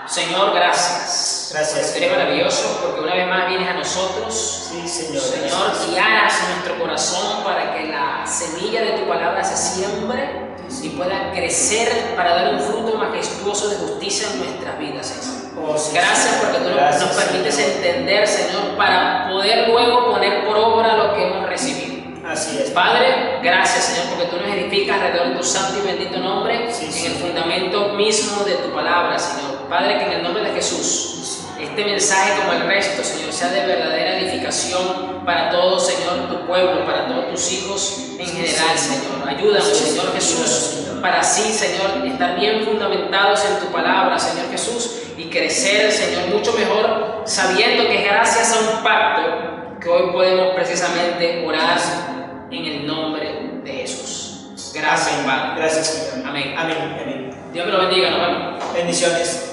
Señor, gracias. Gracias. Eres maravilloso porque una vez más vienes a nosotros. Sí, Señor. Señor, guiarás nuestro corazón para que la semilla de tu palabra se siembre y pueda crecer para dar un fruto majestuoso de justicia en nuestras vidas, Señor. Oh, sí, gracias porque tú nos permites entender, Señor, para poder luego poner por obra lo que hemos recibido. Así es. Padre, gracias, Señor, porque tú nos edificas alrededor de tu santo y bendito nombre, sí, sí, en el fundamento mismo de tu palabra, Señor. Padre, que en el nombre de Jesús, este mensaje como el resto, Señor, sea de verdadera edificación para todo, Señor, tu pueblo, para todos tus hijos en general, Señor. Ayúdanos, Señor Jesús, para así, Señor, estar bien fundamentados en tu palabra, Señor Jesús, y crecer, Señor, mucho mejor, sabiendo que es gracias a un pacto que hoy podemos precisamente orar en el nombre de Jesús. Gracias, Padre. Gracias, Señor. Amén. Amén. Amén. Dios me lo bendiga, nos vemos. Bendiciones.